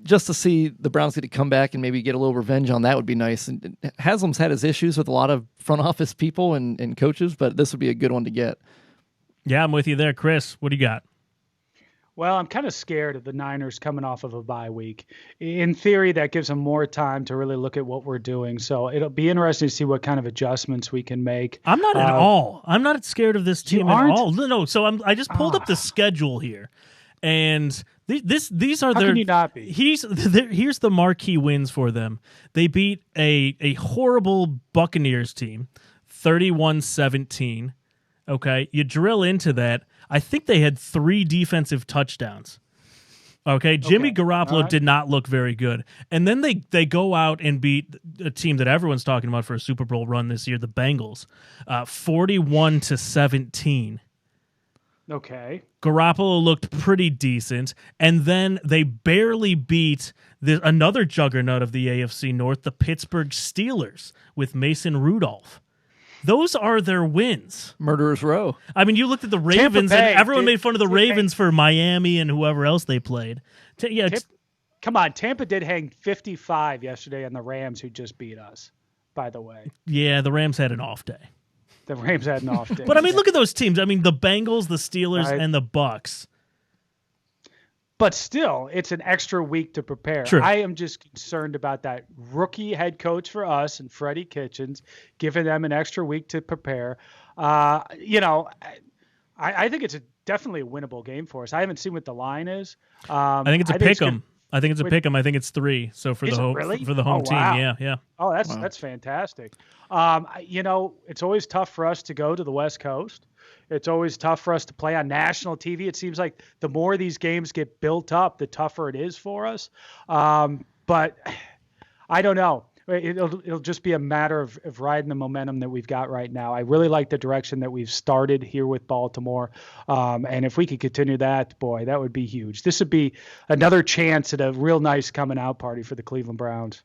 Just to see the Browns get to come back and maybe get a little revenge on that would be nice. And Haslam's had his issues with a lot of front office people and coaches, but this would be a good one to get. Yeah, I'm with you there. Chris, what do you got? Well, I'm kind of scared of the Niners coming off of a bye week. In theory, that gives them more time to really look at what we're doing. So it'll be interesting to see what kind of adjustments we can make. I'm not at all. I'm not scared of this team at all. No. So I just pulled up the schedule here, and these are How their. can you not be? Here's the marquee wins for them. They beat a horrible Buccaneers team, 31-17. Okay, you drill into that. I think they had 3 defensive touchdowns. Okay, Jimmy Garoppolo did not look very good. And then they go out and beat a team that everyone's talking about for a Super Bowl run this year, the Bengals, 41-17. Okay. Garoppolo looked pretty decent. And then they barely beat another juggernaut of the AFC North, the Pittsburgh Steelers, with Mason Rudolph. Those are their wins. Murderers Row. I mean, you looked at the Ravens, Bay, and everyone made fun of the Ravens for Miami and whoever else they played. Come on, Tampa did hang 55 yesterday on the Rams, who just beat us, by the way. Yeah, the Rams had an off day. The Rams had an off day. But, I mean, look at those teams. I mean, the Bengals, the Steelers, Right. and the Bucks. But still, it's an extra week to prepare. True. I am just concerned about that rookie head coach for us and Freddie Kitchens, giving them an extra week to prepare. I think it's definitely a winnable game for us. I haven't seen what the line is. I think it's a pick 'em. I think it's a pick 'em. I think it's 3. So for the home team, wow. yeah. Oh, that's fantastic. It's always tough for us to go to the West Coast. It's always tough for us to play on national TV. It seems like the more these games get built up, the tougher it is for us. But I don't know. It'll just be a matter of riding the momentum that we've got right now. I really like the direction that we've started here with Baltimore. And if we could continue that, boy, that would be huge. This would be another chance at a real nice coming out party for the Cleveland Browns.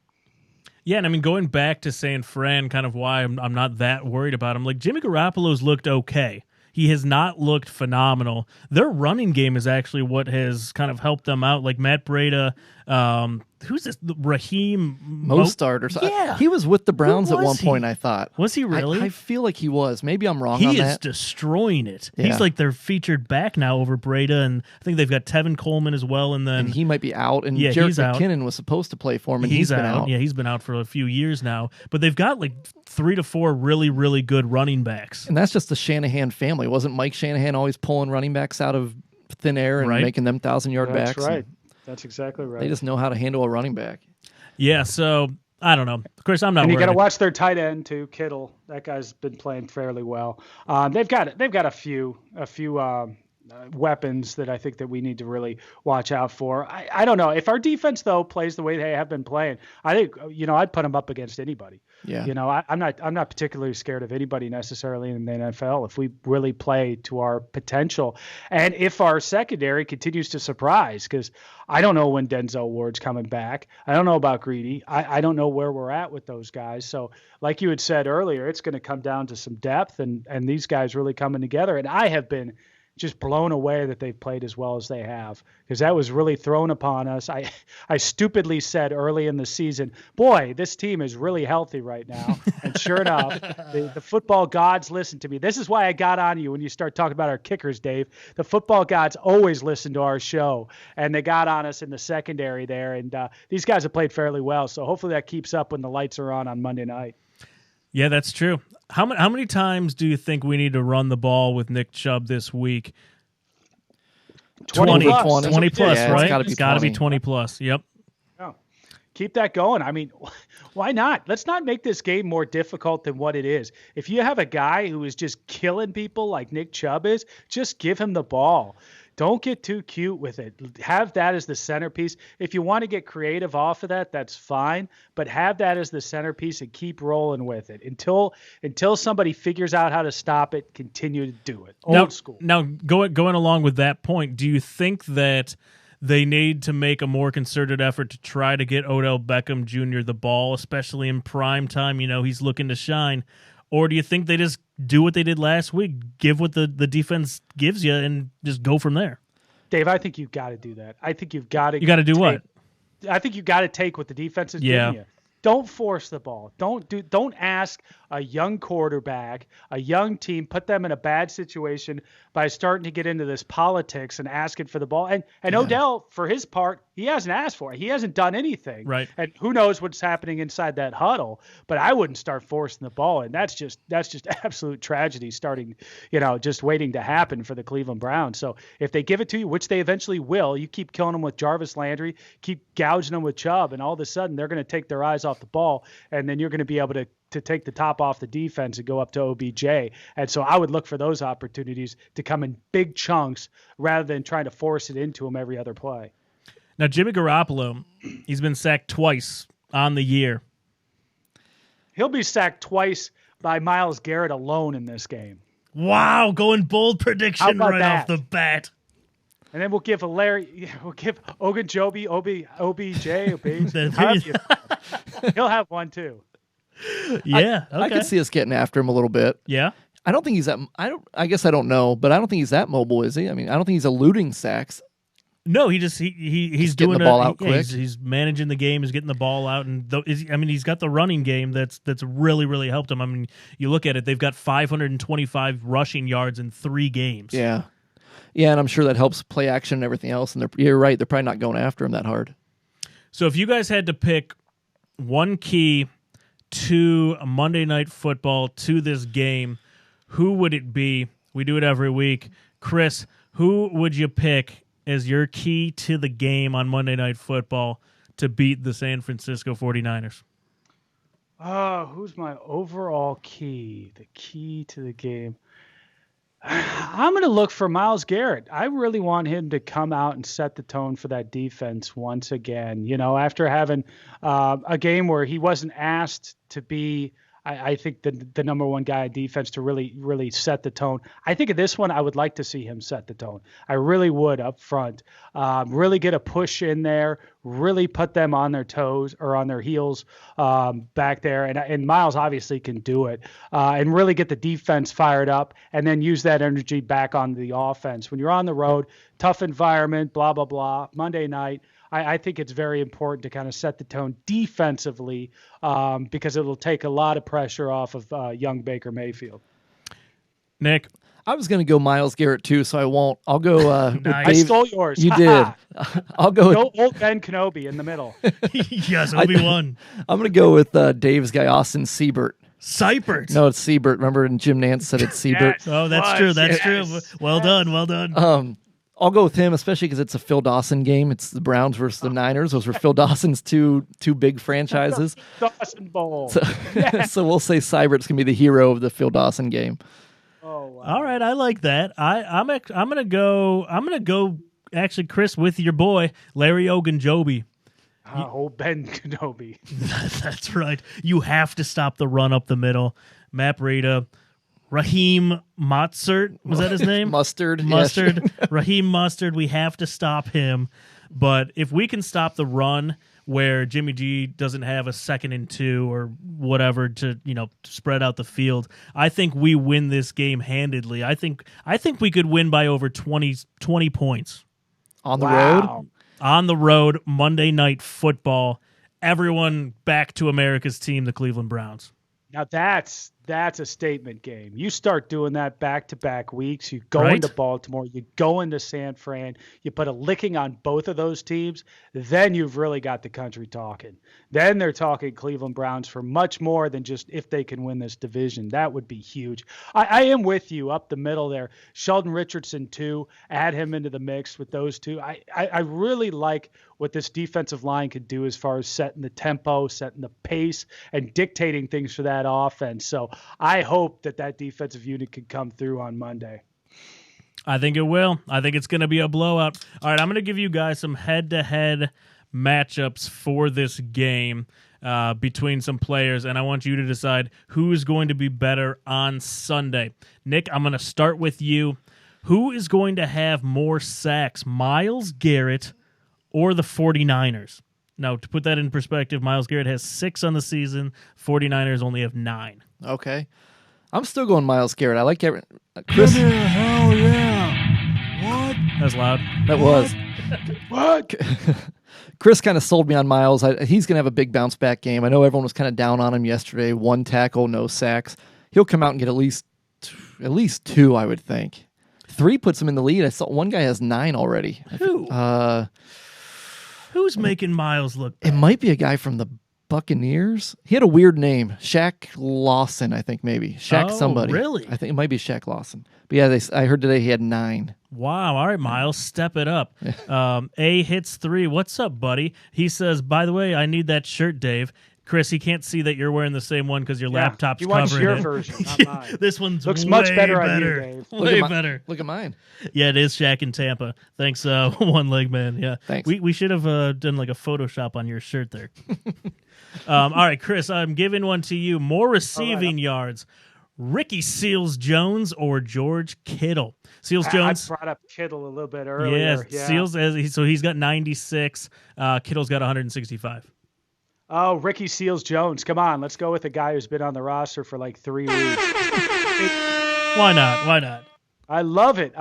Yeah, and I mean, going back to San Fran, kind of why I'm not that worried about him. Like, Jimmy Garoppolo's looked okay. He has not looked phenomenal. Their running game is actually what has kind of helped them out. Like Matt Breida, who's this? Raheem Mostert or something. Yeah. He was with the Browns at one he? point, I thought. Was he really? I feel like he was. Maybe I'm wrong on He is that. destroying it. Yeah. He's like their featured back now over Breida, and I think they've got Tevin Coleman as well. And then And he might be out. And Yeah, Jarrett he's out. McKinnon was supposed to play for him, and he's been out. out. Yeah, he's been out for a few years now. But they've got like 3 to 4 really, really good running backs. And that's just the Shanahan family. Wasn't Mike Shanahan always pulling running backs out of thin air and Right. making them 1,000-yard That's backs? right. That's exactly right. They just know how to handle a running back. Yeah, so I don't know. Of course, I'm not And you worried. got to watch their tight end too, Kittle. That guy's been playing fairly well. They've got a few weapons that I think that we need to really watch out for. I don't know if our defense though plays the way they have been playing. I think I'd put them up against anybody. Yeah. I'm not particularly scared of anybody necessarily in the NFL if we really play to our potential, and if our secondary continues to surprise. Because I don't know when Denzel Ward's coming back. I don't know about Greedy. I don't know where we're at with those guys. So like you had said earlier, it's going to come down to some depth and these guys really coming together. And I have been just blown away that they've played as well as they have, because that was really thrown upon us. I stupidly said early in the season, boy, this team is really healthy right now. And sure enough, the football gods listen to me. This is why I got on you when you start talking about our kickers, Dave. The football gods always listen to our show, and they got on us in the secondary there. And these guys have played fairly well, so hopefully that keeps up when the lights are on Monday night. Yeah, that's true. How many times do you think we need to run the ball with Nick Chubb this week? 20 plus. 20 plus, Yeah, right? it's gotta be It's got to be 20. 20 plus. Yep. Yeah. keep that going. I mean, why not? Let's not make this game more difficult than what it is. If you have a guy who is just killing people like Nick Chubb is, just give him the ball. Don't get too cute with it. Have that as the centerpiece. If you want to get creative off of that, that's fine. But have that as the centerpiece and keep rolling with it until somebody figures out how to stop it. Continue to do it. Old school. Now, going along with that point, do you think that they need to make a more concerted effort to try to get Odell Beckham Jr. the ball, especially in prime time? He's looking to shine. Or do you think they just do what they did last week, give what the defense gives you, and just go from there? Dave, I think you've got to do that. I think you've got to. You got to do what? I think you've got to take what the defense is giving you. Don't force the ball. Don't ask a young quarterback, a young team, put them in a bad situation by starting to get into this politics and asking for the ball. And Odell, for his part, he hasn't asked for it. He hasn't done anything. Right. And who knows what's happening inside that huddle. But I wouldn't start forcing the ball. And that's just absolute tragedy starting, just waiting to happen for the Cleveland Browns. So if they give it to you, which they eventually will, you keep killing them with Jarvis Landry, keep gouging them with Chubb, and all of a sudden they're going to take their eyes off the ball, and then you're going to be able to take the top off the defense and go up to OBJ. And so I would look for those opportunities to come in big chunks rather than trying to force it into them every other play. Now, Jimmy Garoppolo, he's been sacked twice on the year. He'll be sacked twice by Myles Garrett alone in this game. Wow, going bold prediction right off the bat. And then we'll give Ogunjobi, OBJ. He'll have one too. Yeah, I could see us getting after him a little bit. Yeah. I don't think he's that. I guess I don't know, but I don't think he's that mobile, is he? I mean, I don't think he's eluding sacks. No, he's doing the ball out quick. He's managing the game. He's getting the ball out, and he's got the running game that's really, really helped him. I mean, you look at it; they've got 525 rushing yards in 3 games. Yeah, and I'm sure that helps play action and everything else. And you're right; they're probably not going after him that hard. So, if you guys had to pick one key to a Monday Night Football, to this game, who would it be? We do it every week. Chris, who would you pick as your key to the game on Monday Night Football to beat the San Francisco 49ers? Who's my overall key? The key to the game. I'm going to look for Myles Garrett. I really want him to come out and set the tone for that defense once again. After having a game where he wasn't asked to be, I think the number one guy on defense to really, really set the tone. I think of this one, I would like to see him set the tone. I really would up front. Really get a push in there, really put them on their toes or on their heels back there. And Myles obviously can do it. And really get the defense fired up and then use that energy back on the offense. When you're on the road, tough environment, blah, blah, blah, Monday night, I think it's very important to kind of set the tone defensively because it will take a lot of pressure off of young Baker Mayfield. Nick? I was going to go Myles Garrett too, so I won't. I'll go with Nice. Dave. I stole yours. You did. I'll go with old Ben Kenobi in the middle. Yes, Obi-Wan. I'm going to go with Dave's guy, Austin Seibert. Seibert. No, it's Seibert. Remember, and Jim Nance said it's Seibert. Yes. Oh, that's true. That's true. Well done. I'll go with him, especially because it's a Phil Dawson game. It's the Browns versus the Niners. Those were Phil Dawson's two big franchises. Dawson Bowl. So we'll say Seibert's gonna be the hero of the Phil Dawson game. Oh, wow. All right, I like that. I'm gonna go. Actually, Chris, with your boy Larry Ogunjobi. Old Ben Kenobi. That's right. You have to stop the run up the middle. Matt Breida. Raheem Mostert, was that his name? Mustard. Raheem Mustard, we have to stop him. But if we can stop the run where Jimmy G doesn't have a 2nd and 2 or whatever to spread out the field, I think we win this game handedly. I think we could win by over 20 points. On the road? On the road, Monday Night Football. Everyone back to America's team, the Cleveland Browns. Now that's That's a statement game. You start doing that back-to-back weeks. You go Right. into Baltimore. You go into San Fran. You put a licking on both of those teams. Then you've really got the country talking. Then they're talking Cleveland Browns for much more than just if they can win this division. That would be huge. I am with you up the middle there. Sheldon Richardson, too. Add him into the mix with those two. I really like what this defensive line could do as far as setting the tempo, setting the pace, and dictating things for that offense. So I hope that defensive unit can come through on Monday. I think it will. I think it's going to be a blowout. All right, I'm going to give you guys some head-to-head matchups for this game between some players, and I want you to decide who is going to be better on Sunday. Nick, I'm going to start with you. Who is going to have more sacks, Myles Garrett or the 49ers? Now, to put that in perspective, Myles Garrett has 6 on the season. 49ers only have 9. Okay. I'm still going Myles Garrett. I like Garrett. Chris. Hell yeah. What? That's loud. That was. What? Chris kind of sold me on Myles. He's going to have a big bounce back game. I know everyone was kind of down on him yesterday. 1 tackle, no sacks. He'll come out and get at least 2, I would think. 3 puts him in the lead. I saw one guy has 9 already. Who? Who's making Myles look It bad? might be a guy from the Buccaneers. He had a weird name. Shaq Lawson, I think maybe. Shaq Oh, somebody. really? I think it might be Shaq Lawson. But yeah, I heard today he had 9. Wow. All right, Myles, step it up. A hits 3. What's up, buddy? He says, by the way, I need that shirt, Dave. Chris, he can't see that you're wearing the same one because your laptop's he wants covering your it. version, not mine. This one's Looks way much better on you, Dave. Way better. Look at mine. Yeah, it is Shaq in Tampa. Thanks, One Leg Man. Yeah, Thanks. We should have done like a Photoshop on your shirt there. All right, Chris, I'm giving one to you. More receiving yards, Ricky Seals Jones or George Kittle? Seals Jones. I brought up Kittle a little bit earlier. Yeah, Seals. So he's got 96. Kittle's got 165. Oh, Ricky Seals Jones. Come on, let's go with a guy who's been on the roster for like 3 weeks. Why not? Why not? I love it.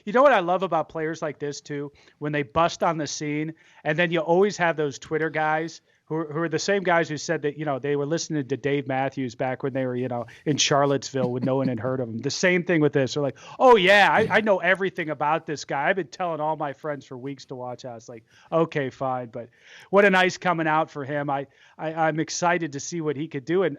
You know what I love about players like this too? When they bust on the scene, and then you always have those Twitter guys who are the same guys who said that, they were listening to Dave Matthews back when they were, in Charlottesville when no one had heard of him. The same thing with this. They're like, oh yeah, I know everything about this guy. I've been telling all my friends for weeks to watch out. It's like, okay, fine. But what a nice coming out for him. I'm excited to see what he could do. And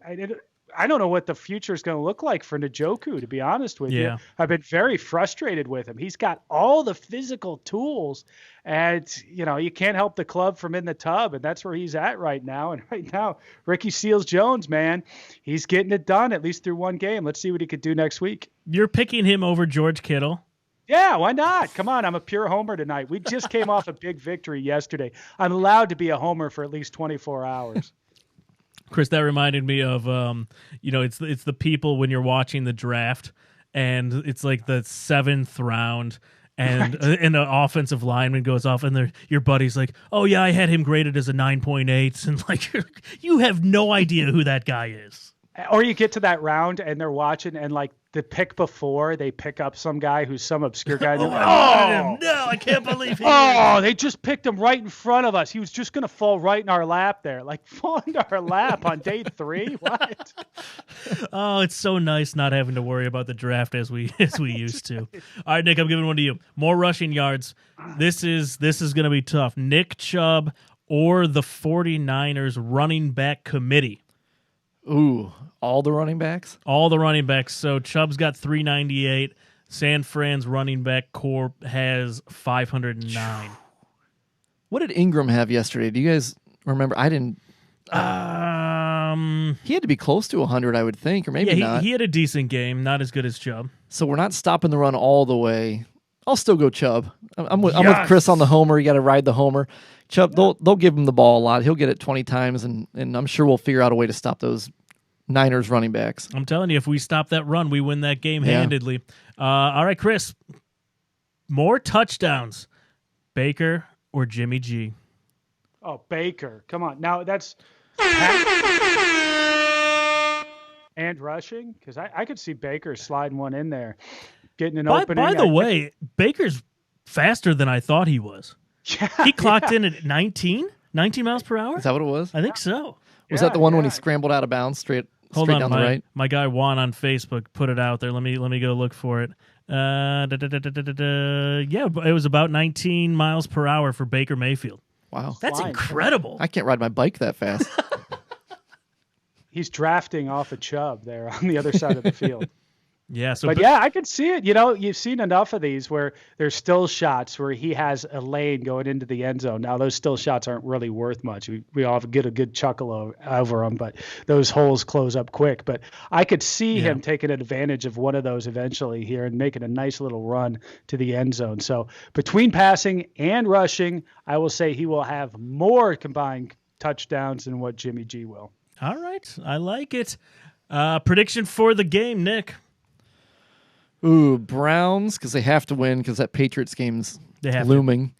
I don't know what the future is going to look like for Njoku, to be honest with you. I've been very frustrated with him. He's got all the physical tools, and, you can't help the club from in the tub, and that's where he's at right now. And right now, Ricky Seals Jones, man, he's getting it done, at least through one game. Let's see what he could do next week. You're picking him over George Kittle. Yeah, why not? Come on, I'm a pure homer tonight. We just came off a big victory yesterday. I'm allowed to be a homer for at least 24 hours. Chris, that reminded me of it's the people when you're watching the draft and it's like the 7th round and and the offensive lineman goes off and your buddy's like, oh yeah, I had him graded as a 9.8, and like you have no idea who that guy is. Or you get to that round and they're watching, and like the pick before, they pick up some guy who's some obscure guy. No, I can't believe he they just picked him right in front of us. He was just going to fall right in our lap there. Like, fall into our lap on day 3? What? Oh, it's so nice not having to worry about the draft as we used to. All right, Nick, I'm giving one to you. More rushing yards. This is going to be tough. Nick Chubb or the 49ers running back committee? Ooh, all the running backs? All the running backs. So Chubb's got 398. San Fran's running back core has 509. What did Ingram have yesterday? Do you guys remember? I didn't. He had to be close to 100, I would think, or maybe not. He had a decent game, not as good as Chubb. So we're not stopping the run all the way. I'll still go Chubb. I'm with Chris on the homer. You got to ride the homer. Chubb, they'll give him the ball a lot. He'll get it 20 times, and I'm sure we'll figure out a way to stop those Niners running backs. I'm telling you, if we stop that run, we win that game handedly. All right, Chris. More touchdowns, Baker or Jimmy G? Oh, Baker. Come on. Now that's and rushing, because I could see Baker sliding one in there, getting an opening. By the way, Baker's faster than I thought he was. Yeah, he clocked in at 19 miles per hour. Is that what it was? I think so. Was that the one when he scrambled out of bounds straight Hold straight on, down the right. my guy Juan on Facebook put it out there. Let me go look for it. Yeah, it was about 19 miles per hour for Baker Mayfield. Wow. That's Flying. incredible. I can't ride my bike that fast. He's drafting off a Chubb there on the other side of the field. Yeah, so But yeah, I could see it. You know, you've seen enough of these where there's still shots where he has a lane going into the end zone. Now, those still shots aren't really worth much. We all get a good chuckle over them, but those holes close up quick. But I could see him taking advantage of one of those eventually here and making a nice little run to the end zone. So between passing and rushing, I will say he will have more combined touchdowns than what Jimmy G will. All right, I like it. Prediction for the game, Nick. Ooh, Browns, because they have to win because that Patriots game's They have to. looming.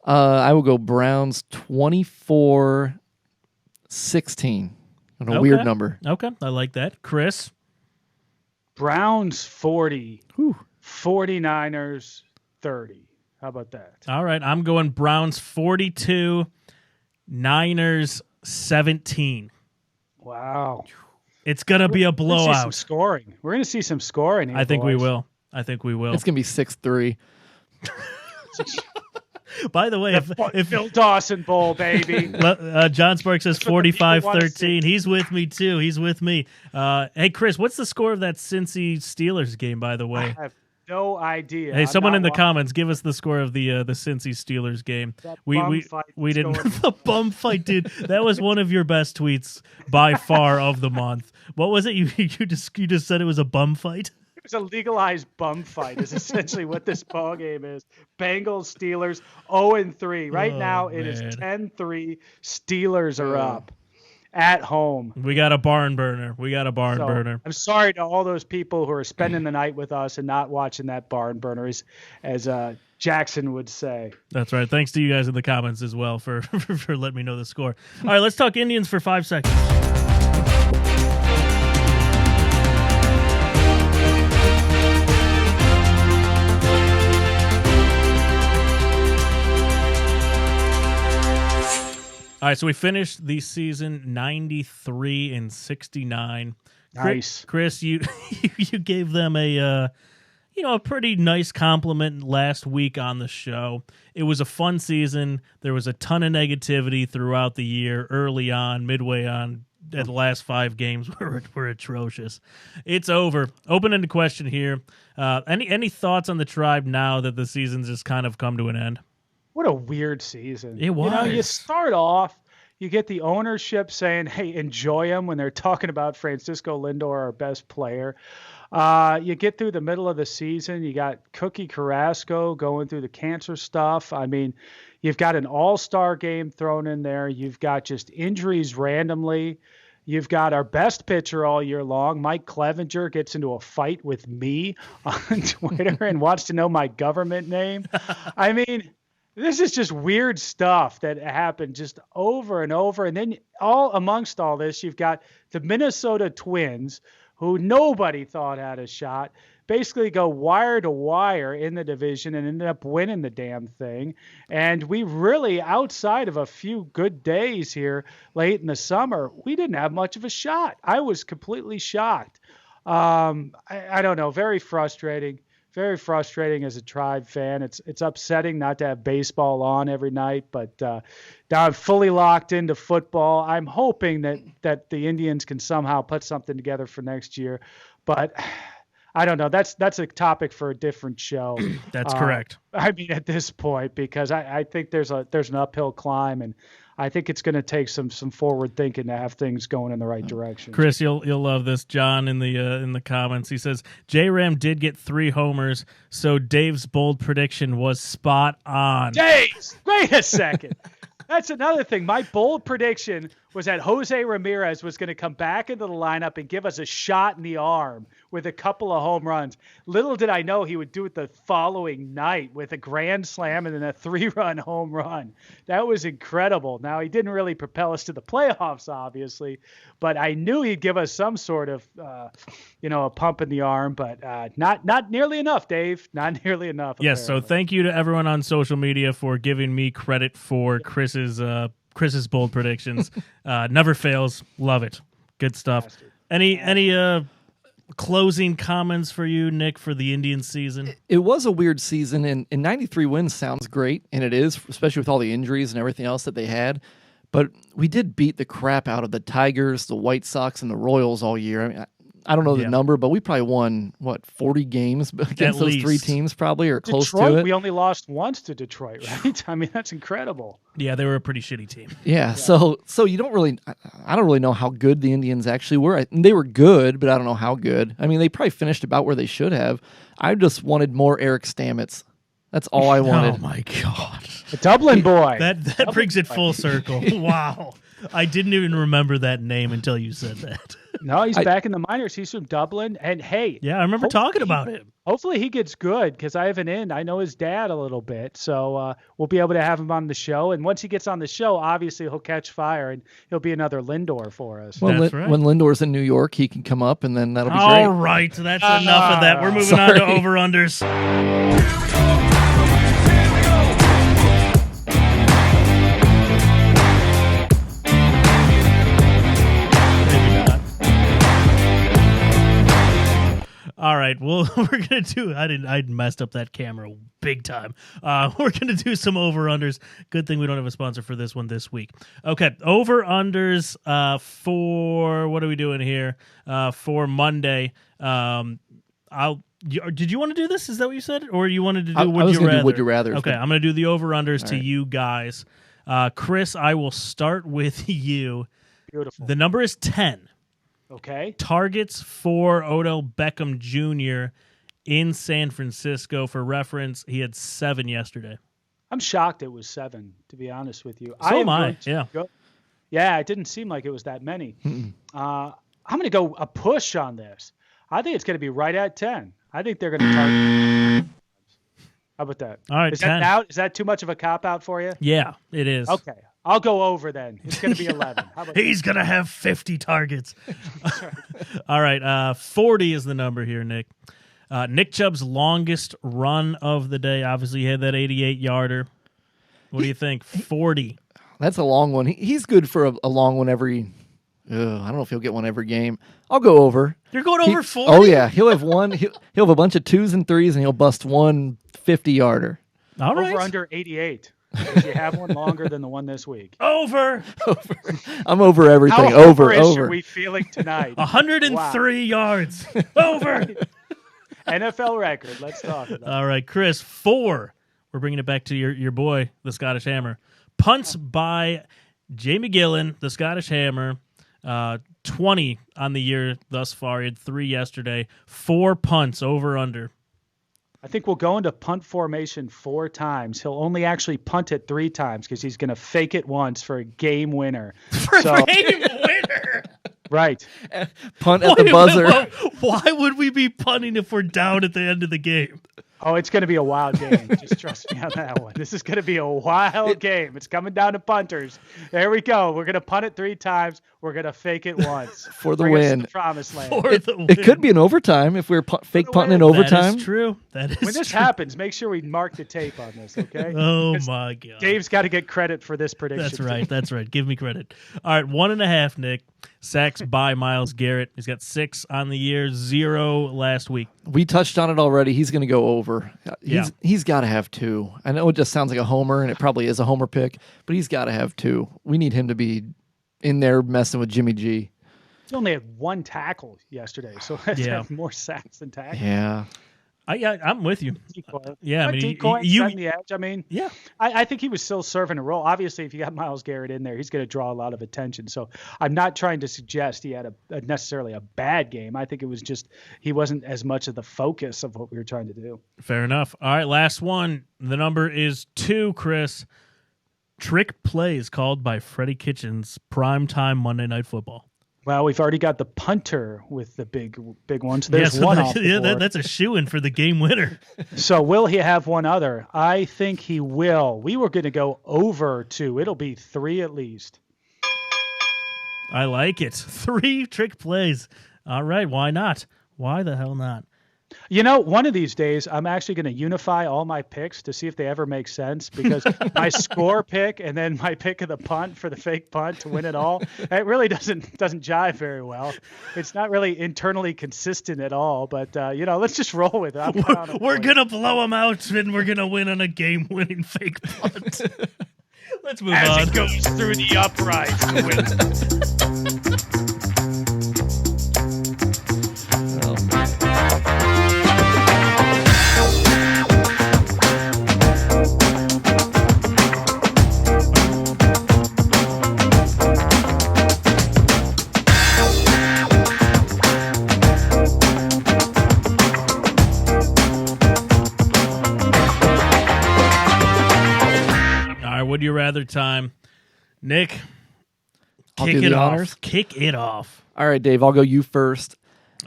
I will go Browns 24-16. On a weird number. Okay, I like that. Chris? Browns 40, 49ers 30. How about that? All right, I'm going Browns 42, Niners 17. Wow. It's going to be a We're gonna see some blowout. scoring. We're going to see some scoring here, I think we boys. will. I think we will. It's going to be 6-3. By the way, if Phil Dawson Bowl, baby. John Sparks says what the people wanna 45-13. see. He's with me, too. He's with me. Hey, Chris, what's the score of that Cincy Steelers game, by the way? I have no idea. Hey, I'm someone not in the watching comments, give us the score of the Cincy Steelers game. that We bum we fight we that's didn't going the bum fight, dude. That was one of your best tweets by far of the month. What was it? You just said it was a bum fight. It's a legalized bum fight is essentially what this ball game is. Bengals, Steelers, 0-3. Right Oh, now it is man. 10-3. Steelers are up at home. We got a barn burner. So, I'm sorry to all those people who are spending the night with us and not watching that barn burner, as Jackson would say. That's right. Thanks to you guys in the comments as well for letting me know the score. All right, let's talk Indians for 5 seconds. All right, so we finished the season 93-69. Nice. Chris, you you gave them a pretty nice compliment last week on the show. It was a fun season. There was a ton of negativity throughout the year, early on, midway on. The last 5 games were atrocious. It's over. Open-ended question here. Any thoughts on the Tribe now that the season's just kind of come to an end? What a weird season. It was. You start off, you get the ownership saying, hey, enjoy him when they're talking about Francisco Lindor, our best player. You get through the middle of the season, you got Cookie Carrasco going through the cancer stuff. I mean, you've got an all-star game thrown in there. You've got just injuries randomly. You've got our best pitcher all year long. Mike Clevenger gets into a fight with me on Twitter and wants to know my government name. I mean, this is just weird stuff that happened just over and over. And then all amongst all this, you've got the Minnesota Twins, who nobody thought had a shot, basically go wire to wire in the division and ended up winning the damn thing. And we really, outside of a few good days here late in the summer, we didn't have much of a shot. I was completely shocked. I don't know, very frustrating as a Tribe fan. It's upsetting not to have baseball on every night, but now I'm fully locked into football. I'm hoping that the Indians can somehow put something together for next year, but I don't know. That's a topic for a different show. That's correct. I mean, at this point, because I think there's an uphill climb, and I think it's going to take some forward thinking to have things going in the right direction. Chris, you'll love this. John in the comments, he says J-Ram did get 3 homers, so Dave's bold prediction was spot on. Dave, wait a second. That's another thing. My bold prediction was that Jose Ramirez was going to come back into the lineup and give us a shot in the arm with a couple of home runs. Little did I know he would do it the following night with a grand slam and then a 3-run home run. That was incredible. Now, he didn't really propel us to the playoffs, obviously, but I knew he'd give us some sort of, a pump in the arm, but not nearly enough, Dave. Not nearly enough. Yes, so thank you to everyone on social media for giving me credit for Chris's bold predictions. Never fails. Love it. Good stuff. Any closing comments for you, Nick, for the Indians season? It was a weird season, and 93 wins sounds great, and it is, especially with all the injuries and everything else that they had. But we did beat the crap out of the Tigers, the White Sox, and the Royals all year. I mean, I don't know the number, but we probably won, 40 games against those three teams probably, or close to it. We only lost once to Detroit, right? I mean, that's incredible. Yeah, they were a pretty shitty team. Yeah. So you don't really, I don't really know how good the Indians actually were. They were good, but I don't know how good. I mean, they probably finished about where they should have. I just wanted more Eric Stamets. That's all I wanted. Oh my God. The Dublin boy. That brings it full circle. Wow. I didn't even remember that name until you said that. No, he's back in the minors. He's from Dublin. And hey. Yeah, I remember talking about him. Hopefully he gets good because I have an in. I know his dad a little bit. So we'll be able to have him on the show. And once he gets on the show, obviously he'll catch fire and he'll be another Lindor for us. Well, That's right. When Lindor's in New York, he can come up and then that'll be great. All right. That's enough of that. We're moving on to over-unders. All right, well, we're gonna do. I messed up that camera big time. We're gonna do some over/unders. Good thing we don't have a sponsor for this one this week. Okay, over/unders for what are we doing here? For Monday. Did you want to do this? Is that what you said, or you wanted to do Would You Rather? Do Would You Rather? Okay, I'm gonna do the over/unders to you guys. Chris, I will start with you. Beautiful. The number is 10. Okay. Targets for Odell Beckham Jr. in San Francisco. For reference, he had 7 yesterday. I'm shocked it was 7, to be honest with you. So am I, yeah. Yeah, it didn't seem like it was that many. I'm going to go a push on this. I think it's going to be right at 10. I think they're going to target. How about that? All right, is 10. Is that too much of a cop-out for you? Yeah, it is. Okay. I'll go over then. It's going to be 11. How about He's going to have 50 targets. All right, 40 is the number here, Nick. Nick Chubb's longest run of the day. Obviously, he had that 88-yarder. What do you think? 40. That's a long one. He's good for a long one every... I don't know if he'll get one every game. I'll go over. You're going over 40? Oh, yeah. He'll have one. He'll have a bunch of 2s and 3s, and he'll bust one 50-yarder. All right. Over under 88. If you have one longer than the one this week. Over. I'm over everything. How over. are we feeling tonight? 103 yards. Over. NFL record. Let's talk about it. All right, Chris, 4. We're bringing it back to your boy, the Scottish Hammer. Punts by Jamie Gillen, the Scottish Hammer. 20 on the year thus far. He had 3 yesterday. 4 punts, over under. I think we'll go into punt formation 4 times. He'll only actually punt it 3 times because he's going to fake it once for a game winner. Game winner? Right. Punt at the buzzer. Why would we be punting if we're down at the end of the game? Oh, it's going to be a wild game. Just trust me on that one. This is going to be a wild game. It's coming down to punters. There we go. We're going to punt it 3 times. We're going to fake it once. For the Bring us to win. the promised land. It could be an overtime if we're fake punting in overtime. That is true. That is When this true. happens, make sure we mark the tape on this, okay? Oh, Because my God. Dave's got to get credit for this prediction. That's right. That's right. Give me credit. All right, 1.5, Nick. Sacks by Myles Garrett. He's got 6 on the year, 0 last week. We touched on it already. He's going to go over. Yeah. He's got to have 2. I know it just sounds like a homer, and it probably is a homer pick, but he's got to have 2. We need him to be in there messing with Jimmy G. He only had 1 tackle yesterday, so that's have more sacks than tackles. Yeah. I'm with you. Decoy. Yeah, I mean, decoy, you setting the edge. I mean, yeah. I think he was still serving a role. Obviously, if you got Myles Garrett in there, he's going to draw a lot of attention. So I'm not trying to suggest he had necessarily a bad game. I think it was just he wasn't as much of the focus of what we were trying to do. Fair enough. All right, last one. The number is 2, Chris. Trick plays called by Freddie Kitchens, primetime Monday Night Football. Well, we've already got the punter with the big one. So there's one off the board. That's a shoo-in for the game winner. So will he have one other? I think he will. We were going to go over 2. It'll be 3 at least. I like it. 3 trick plays. All right, why not? Why the hell not? You know, one of these days, I'm actually going to unify all my picks to see if they ever make sense, because my score pick and then my pick of the punt for the fake punt to win it all, it really doesn't jive very well. It's not really internally consistent at all, but, let's just roll with it. We're going to blow them out, and we're going to win on a game-winning fake punt. Let's move on. As it goes through the uprights to win. Would you rather time? Nick, I'll kick do it the off. honors. Kick it off. All right, Dave, I'll go you first.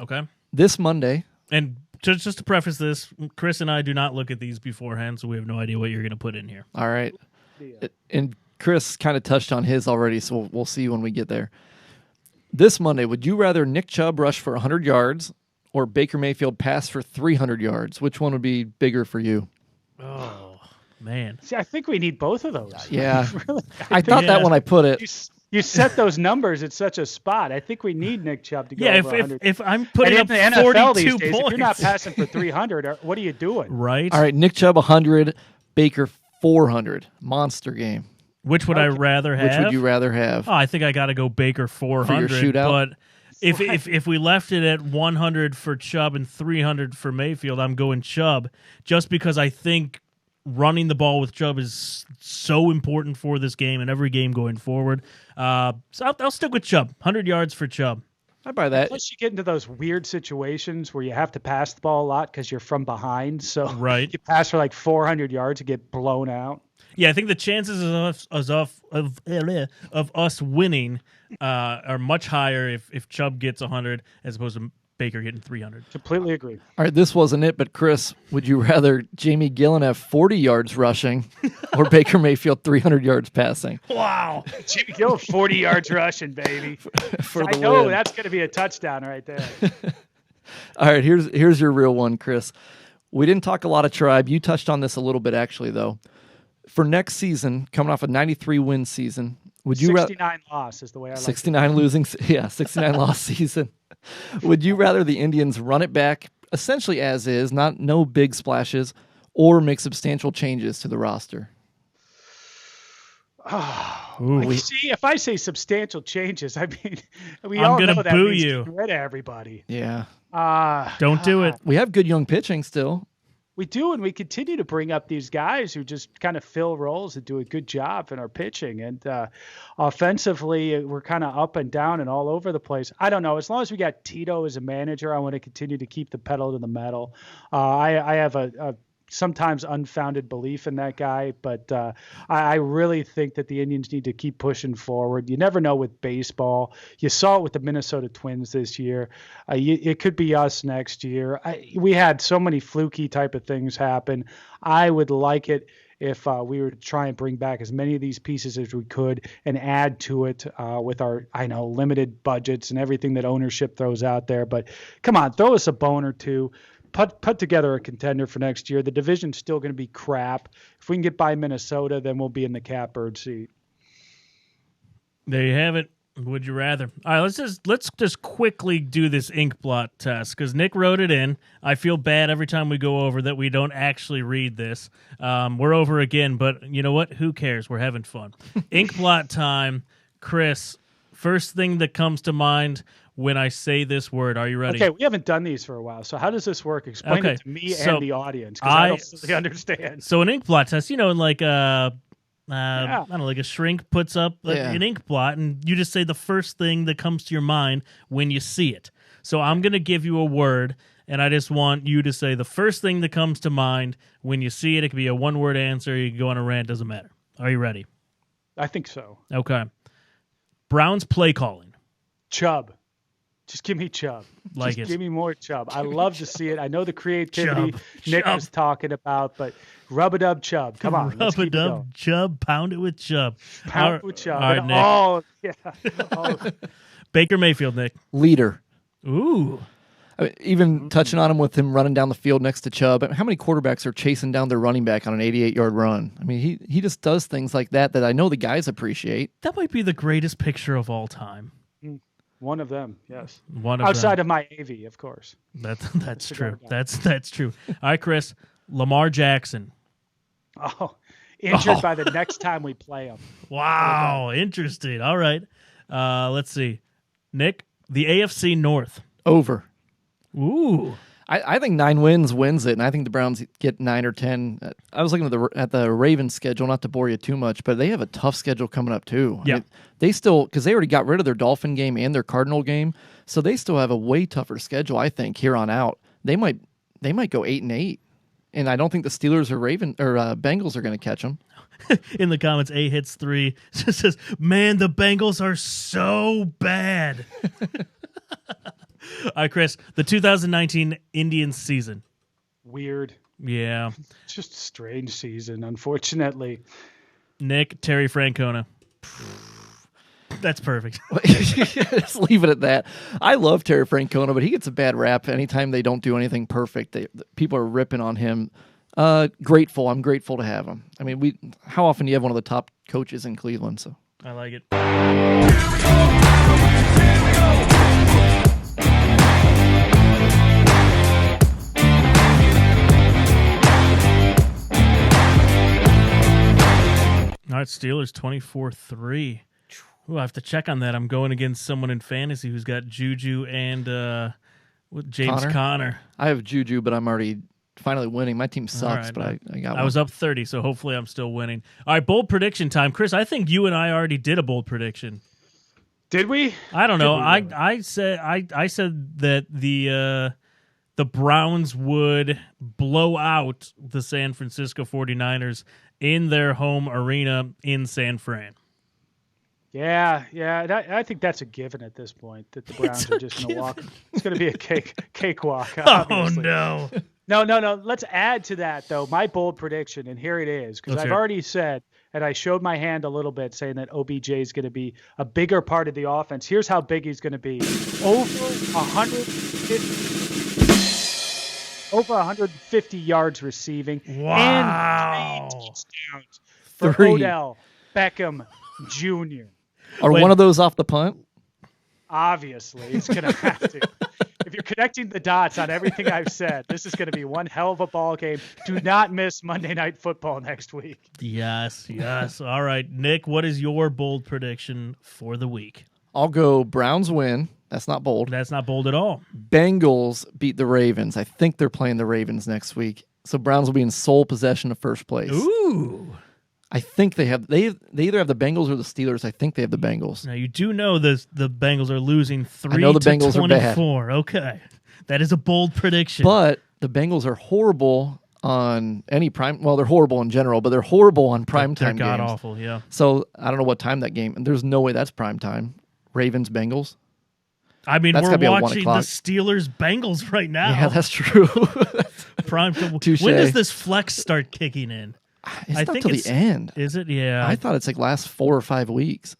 Okay. This Monday. And just to preface this, Chris and I do not look at these beforehand, so we have no idea what you're going to put in here. All right. And Chris kind of touched on his already, so we'll see when we get there. This Monday, would you rather Nick Chubb rush for 100 yards or Baker Mayfield pass for 300 yards? Which one would be bigger for you? Oh. Man. See, I think we need both of those. Yeah. Really, I thought that when I put it. You set those numbers at such a spot. I think we need Nick Chubb to go over 100. If I'm putting up and in the NFL these 42 days, points. if you're not passing for 300, what are you doing? Right. All right, Nick Chubb 100, Baker 400. Monster game. Which would I rather have? Which would you rather have? Oh, I think I got to go Baker 400. For your shootout? But if we left it at 100 for Chubb and 300 for Mayfield, I'm going Chubb, just because I think running the ball with Chubb is so important for this game and every game going forward. So I'll stick with Chubb. 100 yards for Chubb. I buy that. Plus, you get into those weird situations where you have to pass the ball a lot because you're from behind. So right. You pass for like 400 yards, you get blown out. Yeah, I think the chances of us winning are much higher if Chubb gets 100 as opposed to Baker getting 300. Completely agree. All right, this wasn't it, but Chris, would you rather Jamie Gillen have 40 yards rushing or Baker Mayfield 300 yards passing? Wow. Jimmy Gill, 40 yards rushing, baby. For I the know win. that's going to be a touchdown right there. All right, here's your real one, Chris. We didn't talk a lot of Tribe. You touched on this a little bit, actually, though. For next season, coming off a 93-win season, would you 69 loss is the way I like 69 losing, 69 loss season. Would you rather the Indians run it back essentially as is, no big splashes, or make substantial changes to the roster? See, if I say substantial changes, I mean, we I'm all gonna know that boo means you. get rid of everybody. Yeah. Don't do it. We have good young pitching still. We do, and we continue to bring up these guys who just kind of fill roles and do a good job in our pitching. And offensively, we're kind of up and down and all over the place. I don't know. As long as we got Tito as a manager, I want to continue to keep the pedal to the metal. I have a sometimes unfounded belief in that guy, but I really think that the Indians need to keep pushing forward. You never know with baseball. You saw it with the Minnesota Twins this year. It could be us next year. We had so many fluky type of things happen. I would like it if we were to try and bring back as many of these pieces as we could and add to it with our, limited budgets and everything that ownership throws out there. But come on, throw us a bone or two. Put together a contender for next year. The division's still going to be crap. If we can get by Minnesota, then we'll be in the catbird seat. There you have it. Would you rather? All right, let's just quickly do this ink blot test because Nick wrote it in. I feel bad every time we go over that we don't actually read this. We're over again, but you know what? Who cares? We're having fun. Ink blot time. Chris, first thing that comes to mind when I say this word. Are you ready? Okay, we haven't done these for a while. So how does this work? Explain it to me and the audience because I don't really understand. So an ink blot test, like I don't know, like a shrink puts up an ink blot, and you just say the first thing that comes to your mind when you see it. So I'm going to give you a word, and I just want you to say the first thing that comes to mind when you see it. It could be a one-word answer. You can go on a rant. Doesn't matter. Are you ready? I think so. Okay. Browns play calling. Chubb. Just give me Chubb. Give me more Chubb. I love to see it. I know the creativity Nick was talking about, but rub-a-dub Chubb. Come on. Rub-a-dub Chubb. Pound it with Chubb. Pound it with Chubb. All right, Nick. Oh, yeah. Baker Mayfield, Nick. Leader. Ooh. I mean, even touching on him with him running down the field next to Chubb. How many quarterbacks are chasing down their running back on an 88-yard run? I mean, he just does things like that I know the guys appreciate. That might be the greatest picture of all time. One of them, yes. One of Outside them. of my AV, of course. That's true. That's true. All right, Chris. Lamar Jackson. Oh, injured by the next time we play him. Wow, interesting. All right. Let's see. Nick, the AFC North. Over. Ooh. I think 9 wins it, and I think the Browns get 9 or 10. I was looking at the Ravens schedule, not to bore you too much, but they have a tough schedule coming up too. Yeah. I mean, they still, because they already got rid of their Dolphin game and their Cardinal game, so they still have a way tougher schedule. I think here on out, they might go 8-8, and I don't think the Steelers or Bengals are going to catch them. In the comments, A hits 3. Just says, "Man, the Bengals are so bad." All right, Chris, the 2019 Indians season. Weird. Yeah. It's just a strange season, unfortunately. Nick, Terry Francona. That's perfect. Just leave it at that. I love Terry Francona, but he gets a bad rap anytime they don't do anything perfect. People are ripping on him. Grateful. I'm grateful to have him. I mean, how often do you have one of the top coaches in Cleveland? So I like it. All right, Steelers 24-3. Ooh, I have to check on that. I'm going against someone in fantasy who's got Juju and James Conner. I have Juju, but I'm already finally winning. My team sucks, right, but I got one. I was up 30, so hopefully I'm still winning. All right, bold prediction time. Chris, I think you and I already did a bold prediction. Did we? I don't know. Really? I said that the Browns would blow out the San Francisco 49ers in their home arena in San Fran. Yeah. I think that's a given at this point, that the Browns are just going to walk. It's going to be a cakewalk. Obviously. Oh, no. No. Let's add to that, though, my bold prediction, and here it is, because I've already said, and I showed my hand a little bit saying that OBJ is going to be a bigger part of the offense. Here's how big he's going to be. Over 150 yards receiving. Wow. And 3 touchdowns for 3. Odell Beckham Jr. Are one of those off the punt? Obviously, it's going to have to. If you're connecting the dots on everything I've said, this is going to be one hell of a ball game. Do not miss Monday Night Football next week. Yes. All right, Nick, what is your bold prediction for the week? I'll go Browns win. That's not bold. That's not bold at all. Bengals beat the Ravens. I think they're playing the Ravens next week. So Browns will be in sole possession of first place. Ooh. I think they either have the Bengals or the Steelers. I think they have the Bengals. Now, you do know the Bengals are losing 3 I know the to Bengals are 24. Okay. That is a bold prediction. But the Bengals are horrible on any prime. Well, they're horrible in general, but they're horrible on primetime games. They're god-awful, yeah. So I don't know what time that game. And there's no way that's primetime. Ravens, Bengals. I mean, That's we're gotta be at 1 watching the o'clock. Steelers Bengals right now. Yeah, that's true. Prime. Touche. When does this flex start kicking in? It's not till the end. Is it? Yeah. I thought it's like last 4 or 5 weeks.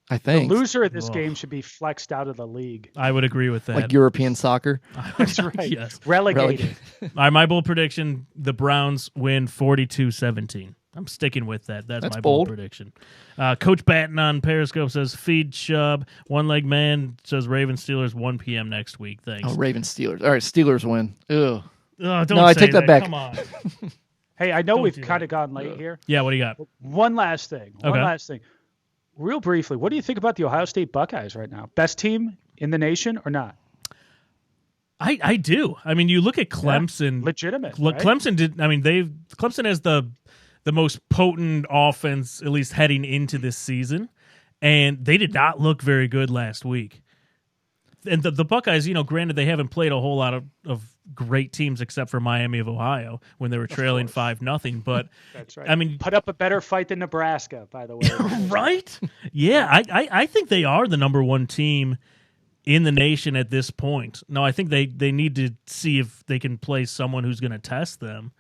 I think. The loser of this game should be flexed out of the league. I would agree with that. Like European soccer. That's right. Yes. Relegated. All right, my bold prediction, the Browns win 42-17. I'm sticking with that. That's my bold prediction. Coach Batten on Periscope says, feed Chubb. One Leg Man says Ravens Steelers 1 p.m. next week. Thanks. Oh, Ravens Steelers. All right, Steelers win. Ugh. Don't No, I say take that back. Come on. Hey, I know Don't we've do kind that. of gone late here. Yeah, what do you got? One last thing. Okay. Real briefly, what do you think about the Ohio State Buckeyes right now? Best team in the nation or not? I do. I mean, you look at Clemson. Yeah, legitimate. Right? Clemson has the most potent offense, at least heading into this season, and they did not look very good last week. And the Buckeyes, granted they haven't played a whole lot of great teams except for Miami of Ohio when they were trailing 5-0. But that's right. I mean, put up a better fight than Nebraska, by the way. Right? Yeah, I think they are the number 1 team in the nation at this point. No, I think they need to see if they can play someone who's going to test them,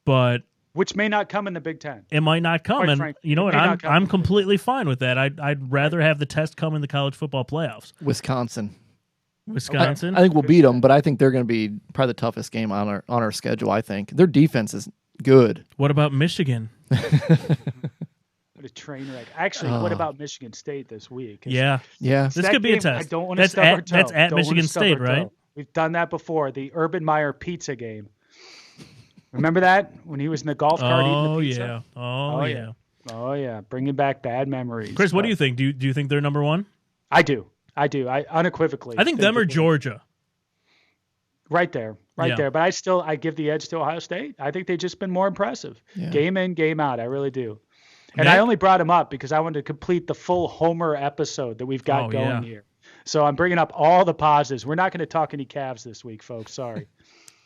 but which may not come in the Big Ten. It might not come, and frankly, you know what? I'm completely fine with that. I'd rather have the test come in the college football playoffs. Wisconsin. Wisconsin. I think we'll beat them, but I think they're going to be probably the toughest game on our schedule. I think their defense is good. What about Michigan? What a train wreck. Actually, what about Michigan State this week? Yeah. This could be a test. I don't want to That's stub our at- toe. that's at Don't wanna Michigan stub State, our right? toe. We've done that before. The Urban Meyer pizza game. Remember that when he was in the golf cart eating the pizza? Yeah. Oh yeah. Oh yeah, bringing back bad memories. Chris, what do But you think? Do you think they're number one? I do. I unequivocally. I think them or that they- Georgia. Right there. Yeah. But I give the edge to Ohio State. I think they've just been more impressive. Yeah. Game in, game out. I really do. And Nick? I only brought him up because I wanted to complete the full Homer episode that we've got going yeah. here. So I'm bringing up all the positives. We're not going to talk any Cavs this week, folks. Sorry.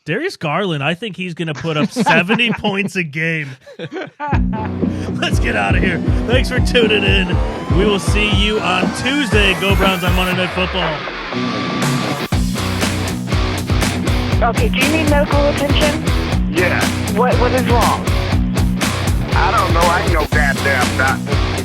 Darius Garland, I think he's going to put up 70 points a game. Let's get out of here. Thanks for tuning in. We will see you on Tuesday. Go Browns on Monday Night Football. Okay, do you need medical attention? Yeah. What is wrong? I don't know. I ain't no goddamn doctor.